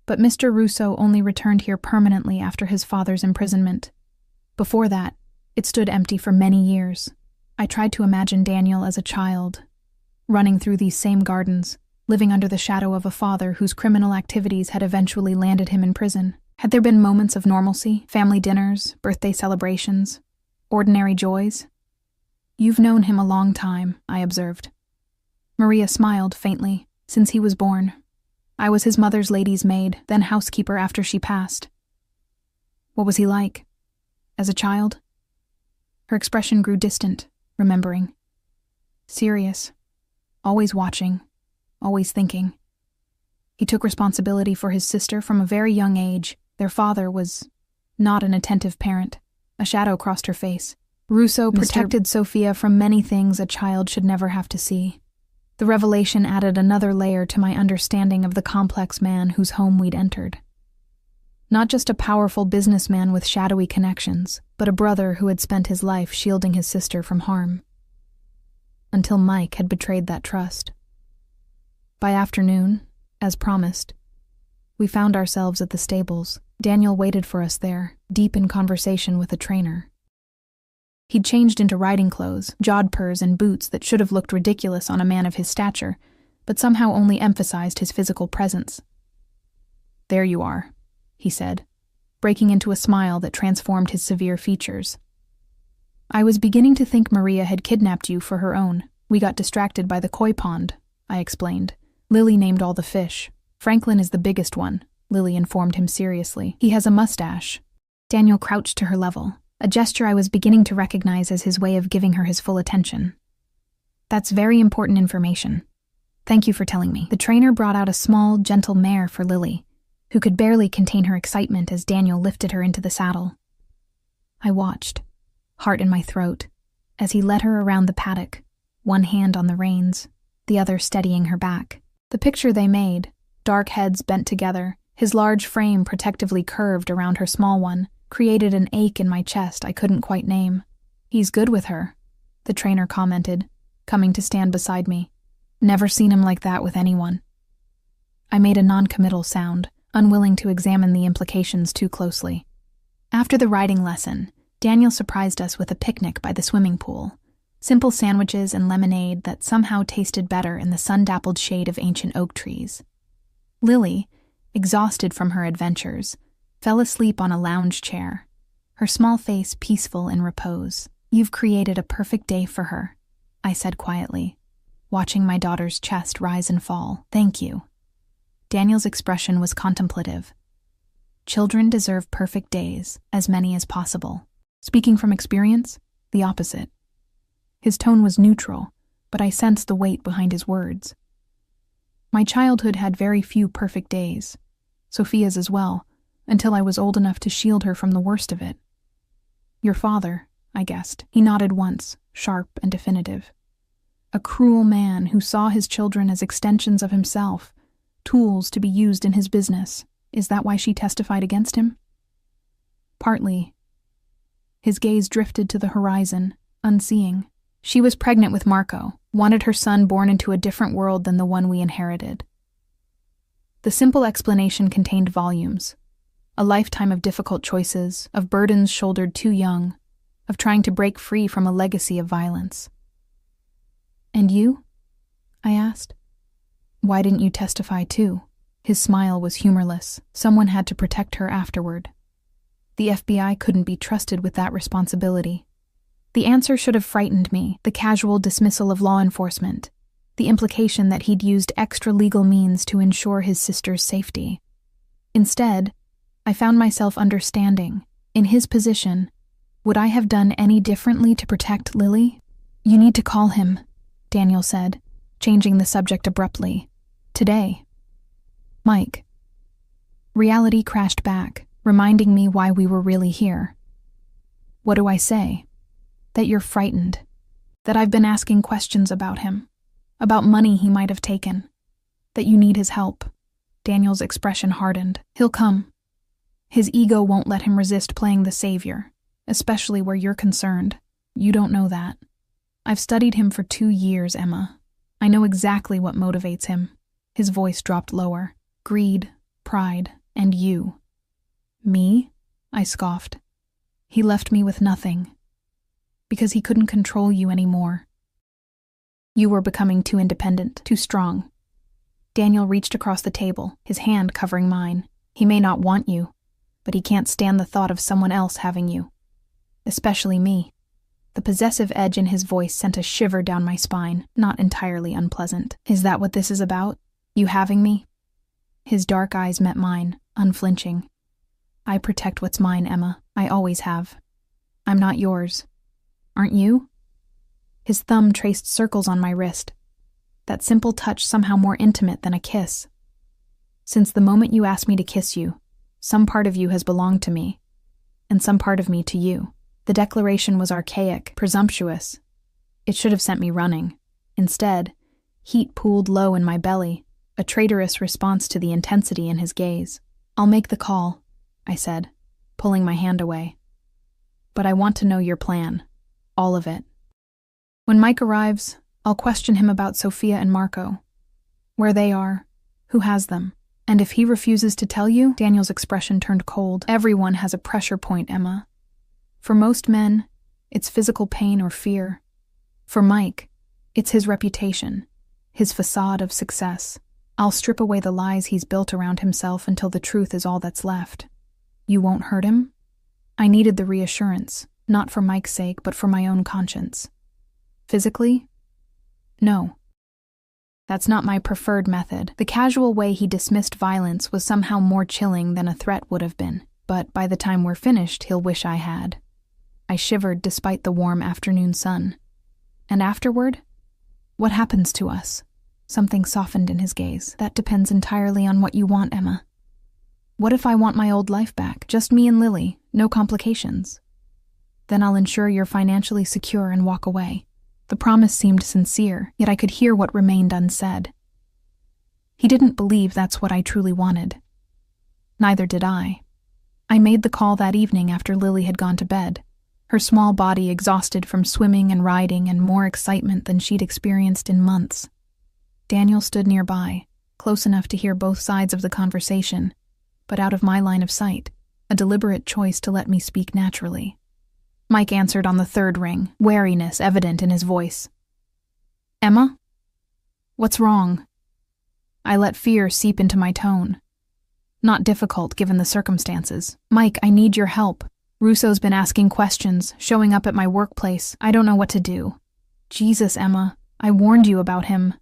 But Mr. Russo only returned here permanently after his father's imprisonment. Before that, it stood empty for many years. I tried to imagine Daniel as a child, running through these same gardens, living under the shadow of a father whose criminal activities had eventually landed him in prison. Had there been moments of normalcy, family dinners, birthday celebrations, ordinary joys? You've known him a long time, I observed. Maria smiled faintly. Since he was born. I was his mother's lady's maid, then housekeeper after she passed. What was he like? As a child? Her expression grew distant, remembering. Serious. Always watching. Always thinking. He took responsibility for his sister from a very young age. Their father was not an attentive parent. A shadow crossed her face. Russo protected Sophia from many things a child should never have to see. The revelation added another layer to my understanding of the complex man whose home we'd entered. Not just a powerful businessman with shadowy connections, but a brother who had spent his life shielding his sister from harm. Until Mike had betrayed that trust. By afternoon, as promised, we found ourselves at the stables. Daniel waited for us there, deep in conversation with a trainer. He'd changed into riding clothes, jodhpurs, and boots that should have looked ridiculous on a man of his stature, but somehow only emphasized his physical presence. "There you are," he said, breaking into a smile that transformed his severe features. "I was beginning to think Maria had kidnapped you for her own. We got distracted by the koi pond," I explained. "Lily named all the fish. Franklin is the biggest one," Lily informed him seriously. "He has a mustache." Daniel crouched to her level, a gesture I was beginning to recognize as his way of giving her his full attention. "That's very important information. Thank you for telling me." The trainer brought out a small, gentle mare for Lily, who could barely contain her excitement as Daniel lifted her into the saddle. I watched, heart in my throat, as he led her around the paddock, one hand on the reins, the other steadying her back. The picture they made, dark heads bent together, his large frame protectively curved around her small one, created an ache in my chest I couldn't quite name. "He's good with her," the trainer commented, coming to stand beside me. "Never seen him like that with anyone." I made a non-committal sound, unwilling to examine the implications too closely. After the riding lesson, Daniel surprised us with a picnic by the swimming pool. Simple sandwiches and lemonade that somehow tasted better in the sun-dappled shade of ancient oak trees. Lily, exhausted from her adventures, fell asleep on a lounge chair, her small face peaceful in repose. "You've created a perfect day for her," I said quietly, watching my daughter's chest rise and fall. "Thank you." Daniel's expression was contemplative. Children deserve perfect days, as many as possible. Speaking from experience, the opposite. His tone was neutral, but I sensed the weight behind his words. My childhood had very few perfect days, Sophia's as well, until I was old enough to shield her from the worst of it. "Your father," I guessed. He nodded once, sharp and definitive. "A cruel man who saw his children as extensions of himself, tools to be used in his business. Is that why she testified against him?" "Partly." His gaze drifted to the horizon, unseeing. "She was pregnant with Marco, wanted her son born into a different world than the one we inherited." The simple explanation contained volumes. A lifetime of difficult choices, of burdens shouldered too young, of trying to break free from a legacy of violence. "And you?" I asked. "Why didn't you testify too?" His smile was humorless. Someone had to protect her afterward. The FBI couldn't be trusted with that responsibility. The answer should have frightened me, the casual dismissal of law enforcement, the implication that he'd used extra legal means to ensure his sister's safety. Instead, I found myself understanding, in his position, would I have done any differently to protect Lily? "You need to call him," Daniel said, changing the subject abruptly. "Today." "Mike." Reality crashed back, reminding me why we were really here. "What do I say?" "That you're frightened. That I've been asking questions about him. About money he might have taken. That you need his help." Daniel's expression hardened. "He'll come. His ego won't let him resist playing the savior, especially where you're concerned. You don't know that. I've studied him for 2 years, Emma. I know exactly what motivates him." His voice dropped lower. "Greed, pride, and you." "Me?" I scoffed. "He left me with nothing. Because he couldn't control you anymore. You were becoming too independent, too strong." Daniel reached across the table, his hand covering mine. "He may not want you, but he can't stand the thought of someone else having you. Especially me. The possessive edge in his voice sent a shiver down my spine, not entirely unpleasant. Is that what this is about? You having me? His dark eyes met mine, unflinching. I protect what's mine, Emma. I always have. I'm not yours. Aren't you? His thumb traced circles on my wrist. That simple touch somehow more intimate than a kiss. Since the moment you asked me to kiss you, some part of you has belonged to me, and some part of me to you. The declaration was archaic, presumptuous. It should have sent me running. Instead, heat pooled low in my belly, a traitorous response to the intensity in his gaze. I'll make the call, I said, pulling my hand away. But I want to know your plan. All of it. When Mike arrives, I'll question him about Sophia and Marco. Where they are, who has them. And if he refuses to tell you, Daniel's expression turned cold. Everyone has a pressure point, Emma. For most men, it's physical pain or fear. For Mike, it's his reputation, his facade of success. I'll strip away the lies he's built around himself until the truth is all that's left. You won't hurt him? I needed the reassurance, not for Mike's sake, but for my own conscience. Physically? No. That's not my preferred method. The casual way he dismissed violence was somehow more chilling than a threat would have been, but by the time we're finished, he'll wish I had. I shivered despite the warm afternoon sun. And afterward? What happens to us? Something softened in his gaze. That depends entirely on what you want, Emma. What if I want my old life back? Just me and Lily, no complications. Then I'll ensure you're financially secure and walk away. The promise seemed sincere, yet I could hear what remained unsaid. He didn't believe that's what I truly wanted. Neither did I. I made the call that evening after Lily had gone to bed, her small body exhausted from swimming and riding and more excitement than she'd experienced in months. Daniel stood nearby, close enough to hear both sides of the conversation, but out of my line of sight, a deliberate choice to let me speak naturally. Mike answered on the third ring, wariness evident in his voice. Emma? What's wrong? I let fear seep into my tone. Not difficult given the circumstances. Mike, I need your help. Russo's been asking questions, showing up at my workplace. I don't know what to do. Jesus, Emma, I warned you about him.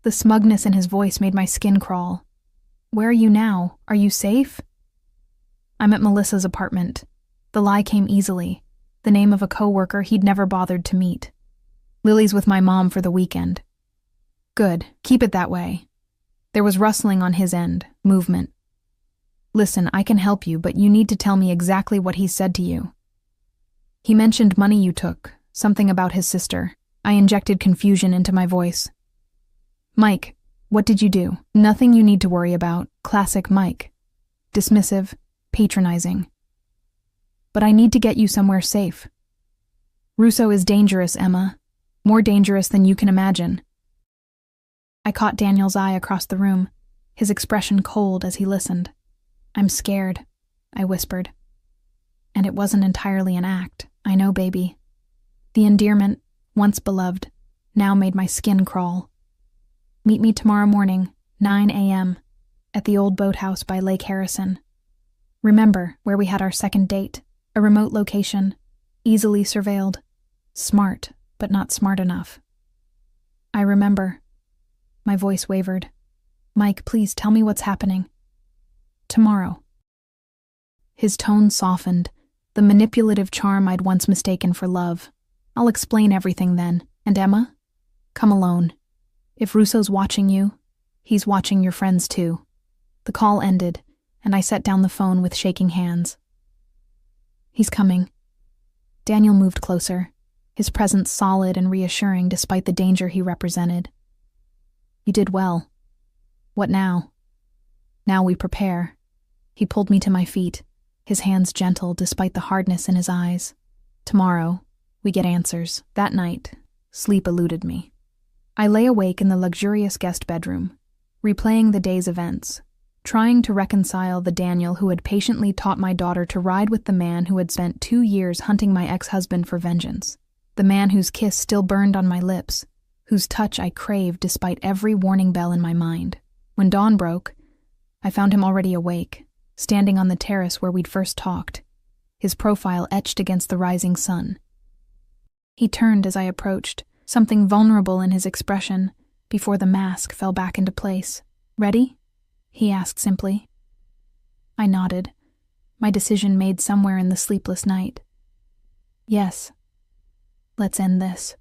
The smugness in his voice made my skin crawl. Where are you now? Are you safe? I'm at Melissa's apartment. The lie came easily. The name of a coworker he'd never bothered to meet. Lily's with my mom for the weekend. Good, keep it that way. There was rustling on his end, movement. Listen, I can help you, but you need to tell me exactly what he said to you. He mentioned money you took, something about his sister. I injected confusion into my voice. Mike, what did you do? Nothing you need to worry about. Classic Mike. Dismissive, patronizing. But I need to get you somewhere safe. Russo is dangerous, Emma. More dangerous than you can imagine. I caught Daniel's eye across the room, his expression cold as he listened. I'm scared, I whispered. And it wasn't entirely an act, I know, baby. The endearment, once beloved, now made my skin crawl. Meet me tomorrow morning, 9 a.m., at the old boathouse by Lake Harrison. Remember where we had our second date. A remote location, easily surveilled. Smart, but not smart enough. I remember. My voice wavered. Mike, please tell me what's happening. Tomorrow. His tone softened, the manipulative charm I'd once mistaken for love. I'll explain everything then. And Emma? Come alone. If Russo's watching you, he's watching your friends too. The call ended, and I set down the phone with shaking hands. He's coming. Daniel moved closer, his presence solid and reassuring despite the danger he represented. You did well. What now? Now we prepare. He pulled me to my feet, his hands gentle despite the hardness in his eyes. Tomorrow, we get answers. That night, sleep eluded me. I lay awake in the luxurious guest bedroom, replaying the day's events, trying to reconcile the Daniel who had patiently taught my daughter to ride with the man who had spent 2 years hunting my ex-husband for vengeance, the man whose kiss still burned on my lips, whose touch I craved despite every warning bell in my mind. When dawn broke, I found him already awake, standing on the terrace where we'd first talked, his profile etched against the rising sun. He turned as I approached, something vulnerable in his expression, before the mask fell back into place. "Ready?" he asked simply. I nodded, my decision made somewhere in the sleepless night. "Yes. Let's end this."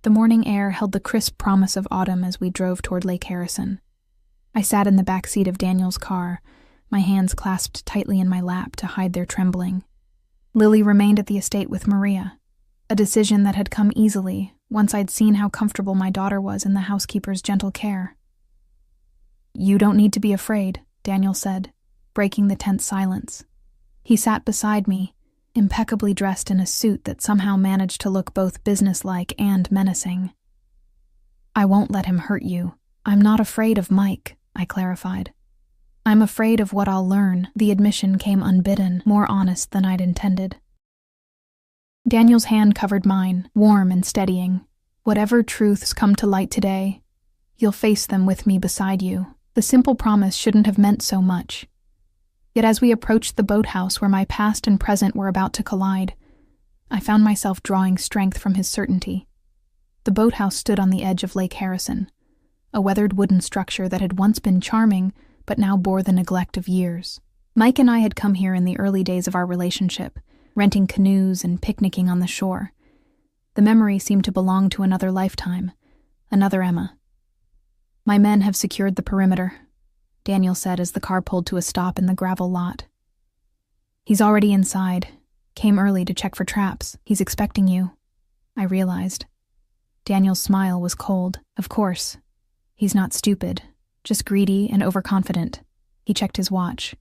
The morning air held the crisp promise of autumn as we drove toward Lake Harrison. I sat in the back seat of Daniel's car, my hands clasped tightly in my lap to hide their trembling. Lily remained at the estate with Maria, a decision that had come easily once I'd seen how comfortable my daughter was in the housekeeper's gentle care. "You don't need to be afraid," Daniel said, breaking the tense silence. He sat beside me, impeccably dressed in a suit that somehow managed to look both businesslike and menacing. "I won't let him hurt you. I'm not afraid of Mike," I clarified. "I'm afraid of what I'll learn." The admission came unbidden, more honest than I'd intended. Daniel's hand covered mine, warm and steadying. "Whatever truths come to light today, you'll face them with me beside you." The simple promise shouldn't have meant so much. Yet as we approached the boathouse where my past and present were about to collide, I found myself drawing strength from his certainty. The boathouse stood on the edge of Lake Harrison, a weathered wooden structure that had once been charming but now bore the neglect of years. Mike and I had come here in the early days of our relationship, renting canoes and picnicking on the shore. The memory seemed to belong to another lifetime, another Emma. "My men have secured the perimeter," Daniel said as the car pulled to a stop in the gravel lot. "He's already inside. Came early to check for traps. He's expecting you." I realized. Daniel's smile was cold. Of course. He's not stupid, just greedy and overconfident. He checked his watch.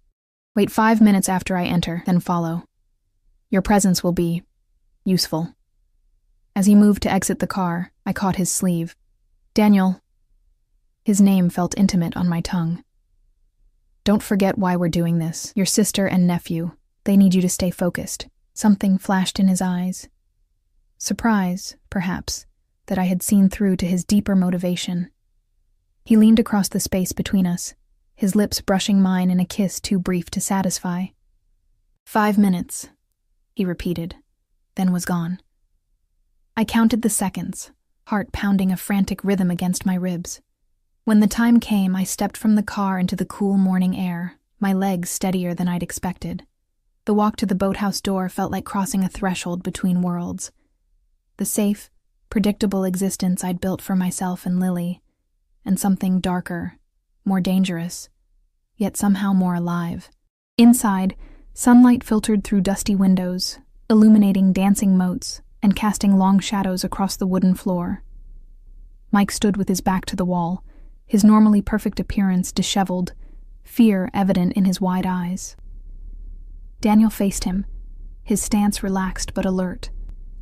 "Wait 5 minutes after I enter, then follow. Your presence will be useful." As he moved to exit the car, I caught his sleeve. "Daniel." His name felt intimate on my tongue. "Don't forget why we're doing this. Your sister and nephew. They need you to stay focused." Something flashed in his eyes. Surprise, perhaps, that I had seen through to his deeper motivation. He leaned across the space between us, his lips brushing mine in a kiss too brief to satisfy. 5 minutes, he repeated, then was gone. I counted the seconds, heart pounding a frantic rhythm against my ribs. When the time came, I stepped from the car into the cool morning air, my legs steadier than I'd expected. The walk to the boathouse door felt like crossing a threshold between worlds. The safe, predictable existence I'd built for myself and Lily, and something darker, more dangerous, yet somehow more alive. Inside, sunlight filtered through dusty windows, illuminating dancing motes and casting long shadows across the wooden floor. Mike stood with his back to the wall, his normally perfect appearance disheveled, fear evident in his wide eyes. Daniel faced him, his stance relaxed but alert,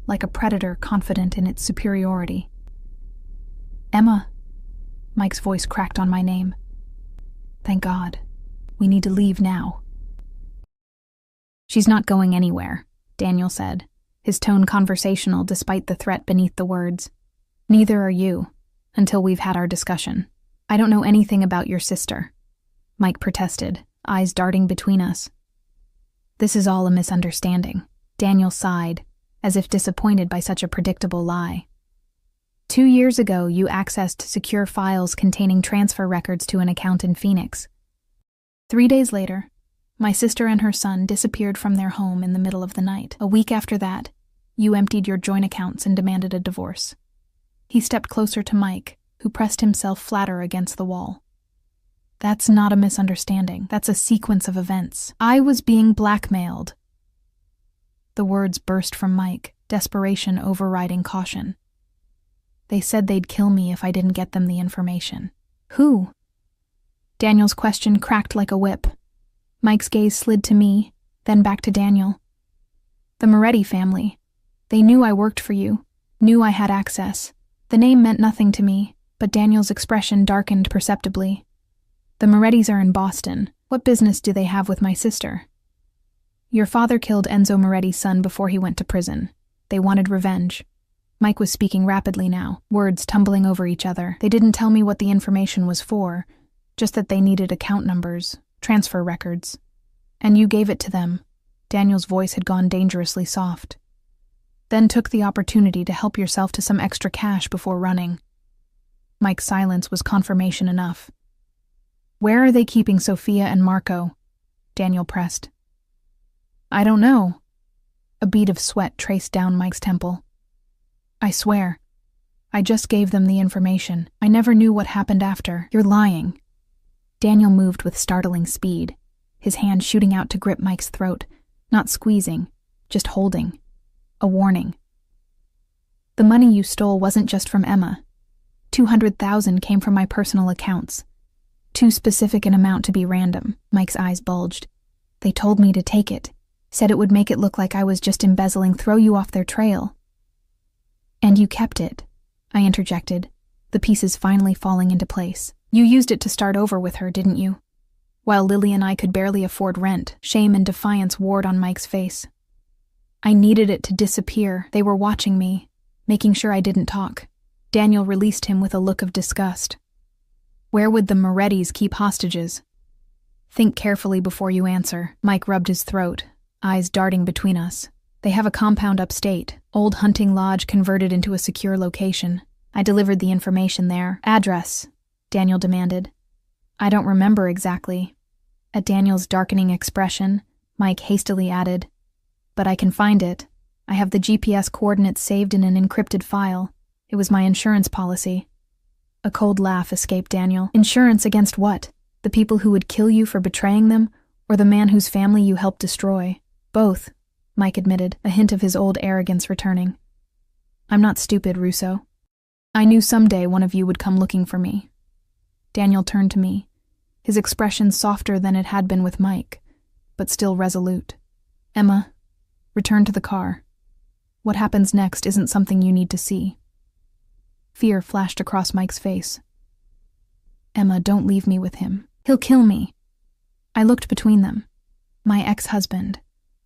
like a predator confident in its superiority. "Emma," Mike's voice cracked on my name. "Thank God. We need to leave now." "She's not going anywhere," Daniel said, his tone conversational despite the threat beneath the words. "Neither are you, until we've had our discussion." "I don't know anything about your sister," Mike protested, eyes darting between us. "This is all a misunderstanding." Daniel sighed, as if disappointed by such a predictable lie. 2 years ago, you accessed secure files containing transfer records to an account in Phoenix. 3 days later, my sister and her son disappeared from their home in the middle of the night. A week after that, you emptied your joint accounts and demanded a divorce. He stepped closer to Mike, who pressed himself flatter against the wall. "That's not a misunderstanding. That's a sequence of events. I was being blackmailed." The words burst from Mike, desperation overriding caution. "They said they'd kill me if I didn't get them the information." "Who?" Daniel's question cracked like a whip. Mike's gaze slid to me, then back to Daniel. "The Moretti family. They knew I worked for you, knew I had access. The name meant nothing to me, but Daniel's expression darkened perceptibly. The Morettis are in Boston. What business do they have with my sister?" "Your father killed Enzo Moretti's son before he went to prison. They wanted revenge." Mike was speaking rapidly now, words tumbling over each other. "They didn't tell me what the information was for, just that they needed account numbers, transfer records. And you gave it to them. Daniel's voice had gone dangerously soft. Then took the opportunity to help yourself to some extra cash before running. Mike's silence was confirmation enough. Where are they keeping Sophia and Marco? Daniel pressed. I don't know. A bead of sweat traced down Mike's temple. I swear. I just gave them the information. I never knew what happened after. You're lying. Daniel moved with startling speed, his hand shooting out to grip Mike's throat, not squeezing, just holding. A warning. The money you stole wasn't just from Emma. 200,000 came from my personal accounts. Too specific an amount to be random. Mike's eyes bulged. They told me to take it. Said it would make it look like I was just embezzling, throw you off their trail. And you kept it, I interjected, the pieces finally falling into place. You used it to start over with her, didn't you? While Lily and I could barely afford rent, shame and defiance warred on Mike's face. I needed it to disappear. They were watching me, making sure I didn't talk. Daniel released him with a look of disgust. Where would the Morettis keep hostages? Think carefully before you answer. Mike rubbed his throat, eyes darting between us. They have a compound upstate, old hunting lodge converted into a secure location. I delivered the information there. Address, Daniel demanded. I don't remember exactly. At Daniel's darkening expression, Mike hastily added, but I can find it. I have the GPS coordinates saved in an encrypted file. It was my insurance policy. A cold laugh escaped Daniel. Insurance against what? The people who would kill you for betraying them, or the man whose family you helped destroy? Both, Mike admitted, a hint of his old arrogance returning. I'm not stupid, Russo. I knew someday one of you would come looking for me. Daniel turned to me, his expression softer than it had been with Mike, but still resolute. Emma, return to the car. What happens next isn't something you need to see. Fear flashed across Mike's face. Emma, don't leave me with him. He'll kill me. I looked between them. My ex-husband,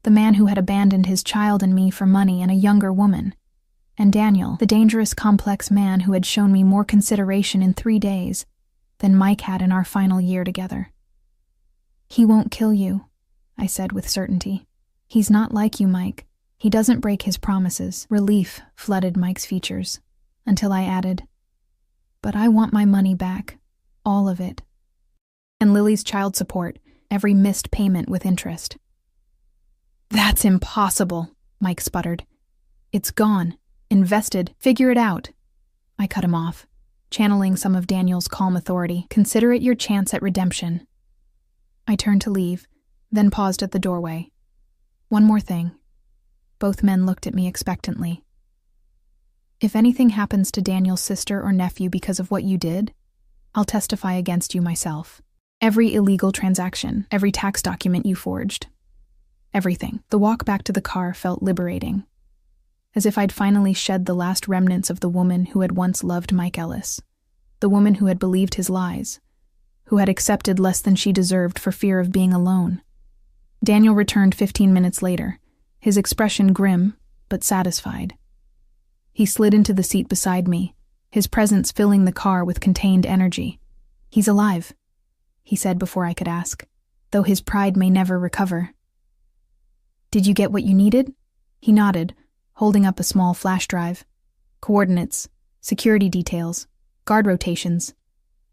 the man who had abandoned his child and me for money and a younger woman, and Daniel, the dangerous, complex man who had shown me more consideration in 3 days than Mike had in our final year together. He won't kill you, I said with certainty. He's not like you, Mike. He doesn't break his promises. Relief flooded Mike's features, until I added, but I want my money back, all of it. And Lily's child support, every missed payment with interest. That's impossible, Mike sputtered. It's gone, invested, figure it out. I cut him off, channeling some of Daniel's calm authority. Consider it your chance at redemption. I turned to leave, then paused at the doorway. One more thing. Both men looked at me expectantly. If anything happens to Daniel's sister or nephew because of what you did, I'll testify against you myself. Every illegal transaction, every tax document you forged. Everything. The walk back to the car felt liberating, as if I'd finally shed the last remnants of the woman who had once loved Mike Ellis, the woman who had believed his lies, who had accepted less than she deserved for fear of being alone. Daniel returned 15 minutes later, his expression grim, but satisfied. He slid into the seat beside me, his presence filling the car with contained energy. He's alive, he said before I could ask, though his pride may never recover. Did you get what you needed? He nodded, holding up a small flash drive. Coordinates, security details, guard rotations.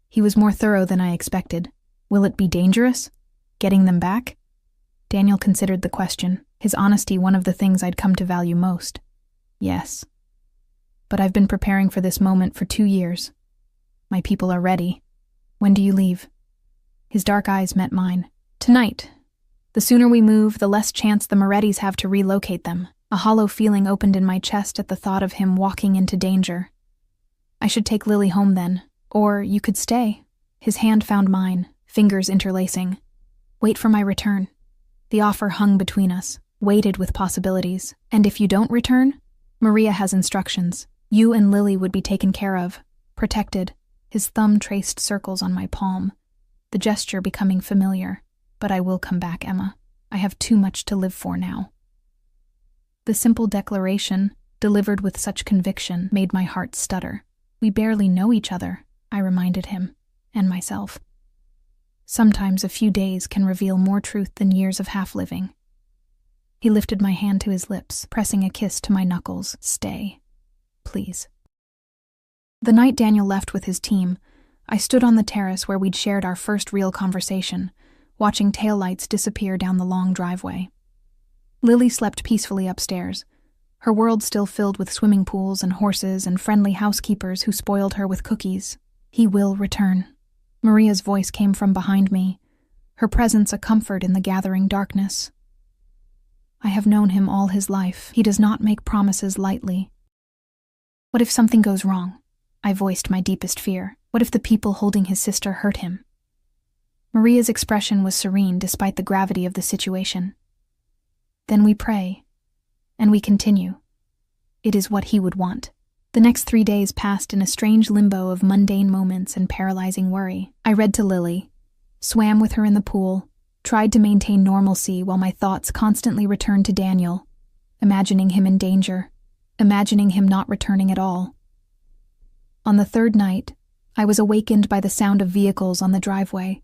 He was more thorough than I expected. Will it be dangerous? Getting them back? Daniel considered the question, his honesty one of the things I'd come to value most. Yes. But I've been preparing for this moment for 2 years. My people are ready. When do you leave? His dark eyes met mine. Tonight. The sooner we move, the less chance the Morettis have to relocate them. A hollow feeling opened in my chest at the thought of him walking into danger. I should take Lily home then. Or you could stay. His hand found mine, fingers interlacing. Wait for my return. The offer hung between us, weighted with possibilities. And if you don't return, Maria has instructions. You and Lily would be taken care of, protected. His thumb traced circles on my palm, the gesture becoming familiar. But I will come back, Emma. I have too much to live for now. The simple declaration, delivered with such conviction, made my heart stutter. We barely know each other, I reminded him, and myself. Sometimes a few days can reveal more truth than years of half-living. He lifted my hand to his lips, pressing a kiss to my knuckles. Stay, please. The night Daniel left with his team, I stood on the terrace where we'd shared our first real conversation, watching taillights disappear down the long driveway. Lily slept peacefully upstairs, her world still filled with swimming pools and horses and friendly housekeepers who spoiled her with cookies. He will return. Maria's voice came from behind me, her presence a comfort in the gathering darkness. I have known him all his life. He does not make promises lightly. What if something goes wrong? I voiced my deepest fear. What if the people holding his sister hurt him? Maria's expression was serene despite the gravity of the situation. Then we pray, and we continue. It is what he would want. The next 3 days passed in a strange limbo of mundane moments and paralyzing worry. I read to Lily, swam with her in the pool, tried to maintain normalcy while my thoughts constantly returned to Daniel, imagining him in danger, imagining him not returning at all. On the third night, I was awakened by the sound of vehicles on the driveway.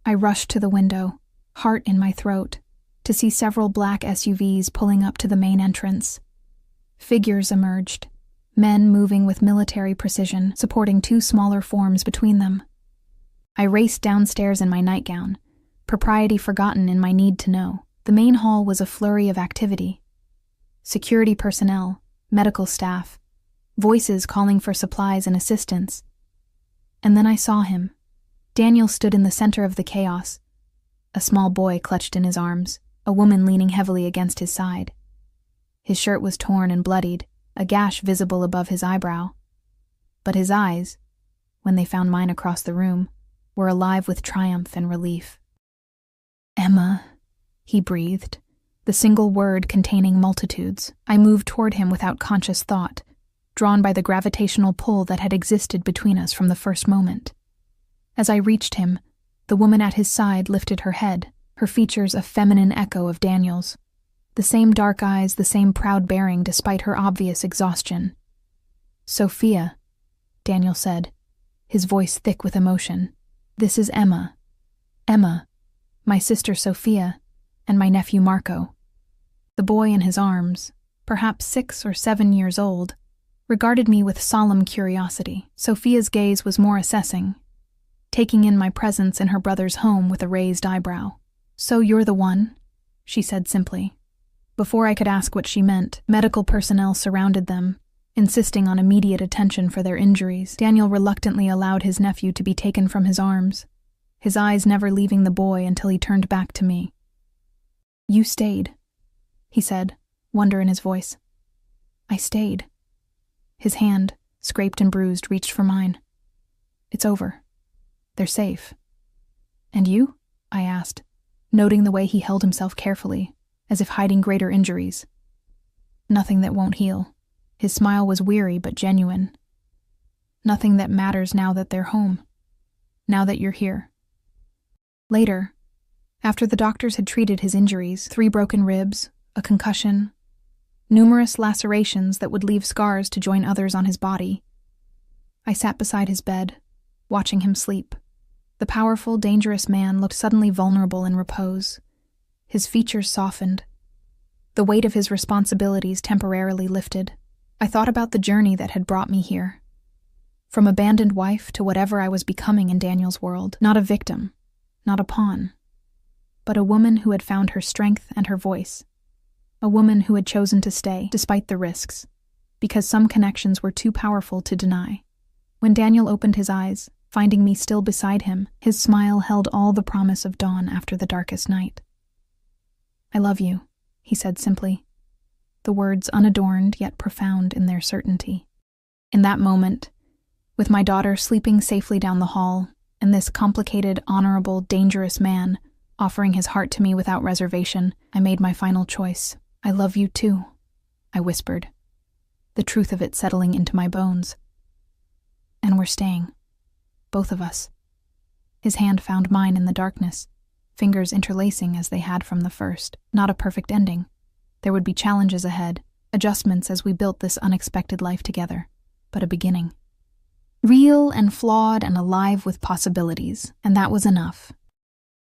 I rushed to the window, heart in my throat, to see several black SUVs pulling up to the main entrance. Figures emerged, men moving with military precision, supporting 2 smaller forms between them. I raced downstairs in my nightgown, propriety forgotten in my need to know. The main hall was a flurry of activity. Security personnel, medical staff, voices calling for supplies and assistance. And then I saw him. Daniel stood in the center of the chaos, a small boy clutched in his arms, a woman leaning heavily against his side. His shirt was torn and bloodied, a gash visible above his eyebrow. But his eyes, when they found mine across the room, were alive with triumph and relief. "Emma," he breathed, the single word containing multitudes. I moved toward him without conscious thought, drawn by the gravitational pull that had existed between us from the first moment. As I reached him, the woman at his side lifted her head, her features a feminine echo of Daniel's. The same dark eyes, the same proud bearing despite her obvious exhaustion. "Sophia," Daniel said, his voice thick with emotion. "This is Emma. Emma, my sister Sophia, and my nephew Marco." The boy in his arms, perhaps 6 or 7 years old, regarded me with solemn curiosity. Sophia's gaze was more assessing, taking in my presence in her brother's home with a raised eyebrow. "So you're the one," she said simply. Before I could ask what she meant, medical personnel surrounded them, insisting on immediate attention for their injuries. Daniel reluctantly allowed his nephew to be taken from his arms, his eyes never leaving the boy until he turned back to me. "You stayed," he said, wonder in his voice. "I stayed." His hand, scraped and bruised, reached for mine. "It's over. They're safe." "And you?" I asked, noting the way he held himself carefully, as if hiding greater injuries. "Nothing that won't heal." His smile was weary but genuine. "Nothing that matters now that they're home. Now that you're here." Later, after the doctors had treated his injuries, 3 broken ribs, a concussion, numerous lacerations that would leave scars to join others on his body, I sat beside his bed, watching him sleep. The powerful, dangerous man looked suddenly vulnerable in repose. His features softened. The weight of his responsibilities temporarily lifted. I thought about the journey that had brought me here. From abandoned wife to whatever I was becoming in Daniel's world. Not a victim, not a pawn, but a woman who had found her strength and her voice. A woman who had chosen to stay, despite the risks, because some connections were too powerful to deny. When Daniel opened his eyes, finding me still beside him, his smile held all the promise of dawn after the darkest night. "I love you," he said simply, the words unadorned yet profound in their certainty. In that moment, with my daughter sleeping safely down the hall, and this complicated, honorable, dangerous man offering his heart to me without reservation, I made my final choice. "I love you too," I whispered, the truth of it settling into my bones. "And we're staying. Both of us." His hand found mine in the darkness, fingers interlacing as they had from the first. Not a perfect ending. There would be challenges ahead, adjustments as we built this unexpected life together, but a beginning. Real and flawed and alive with possibilities, and that was enough.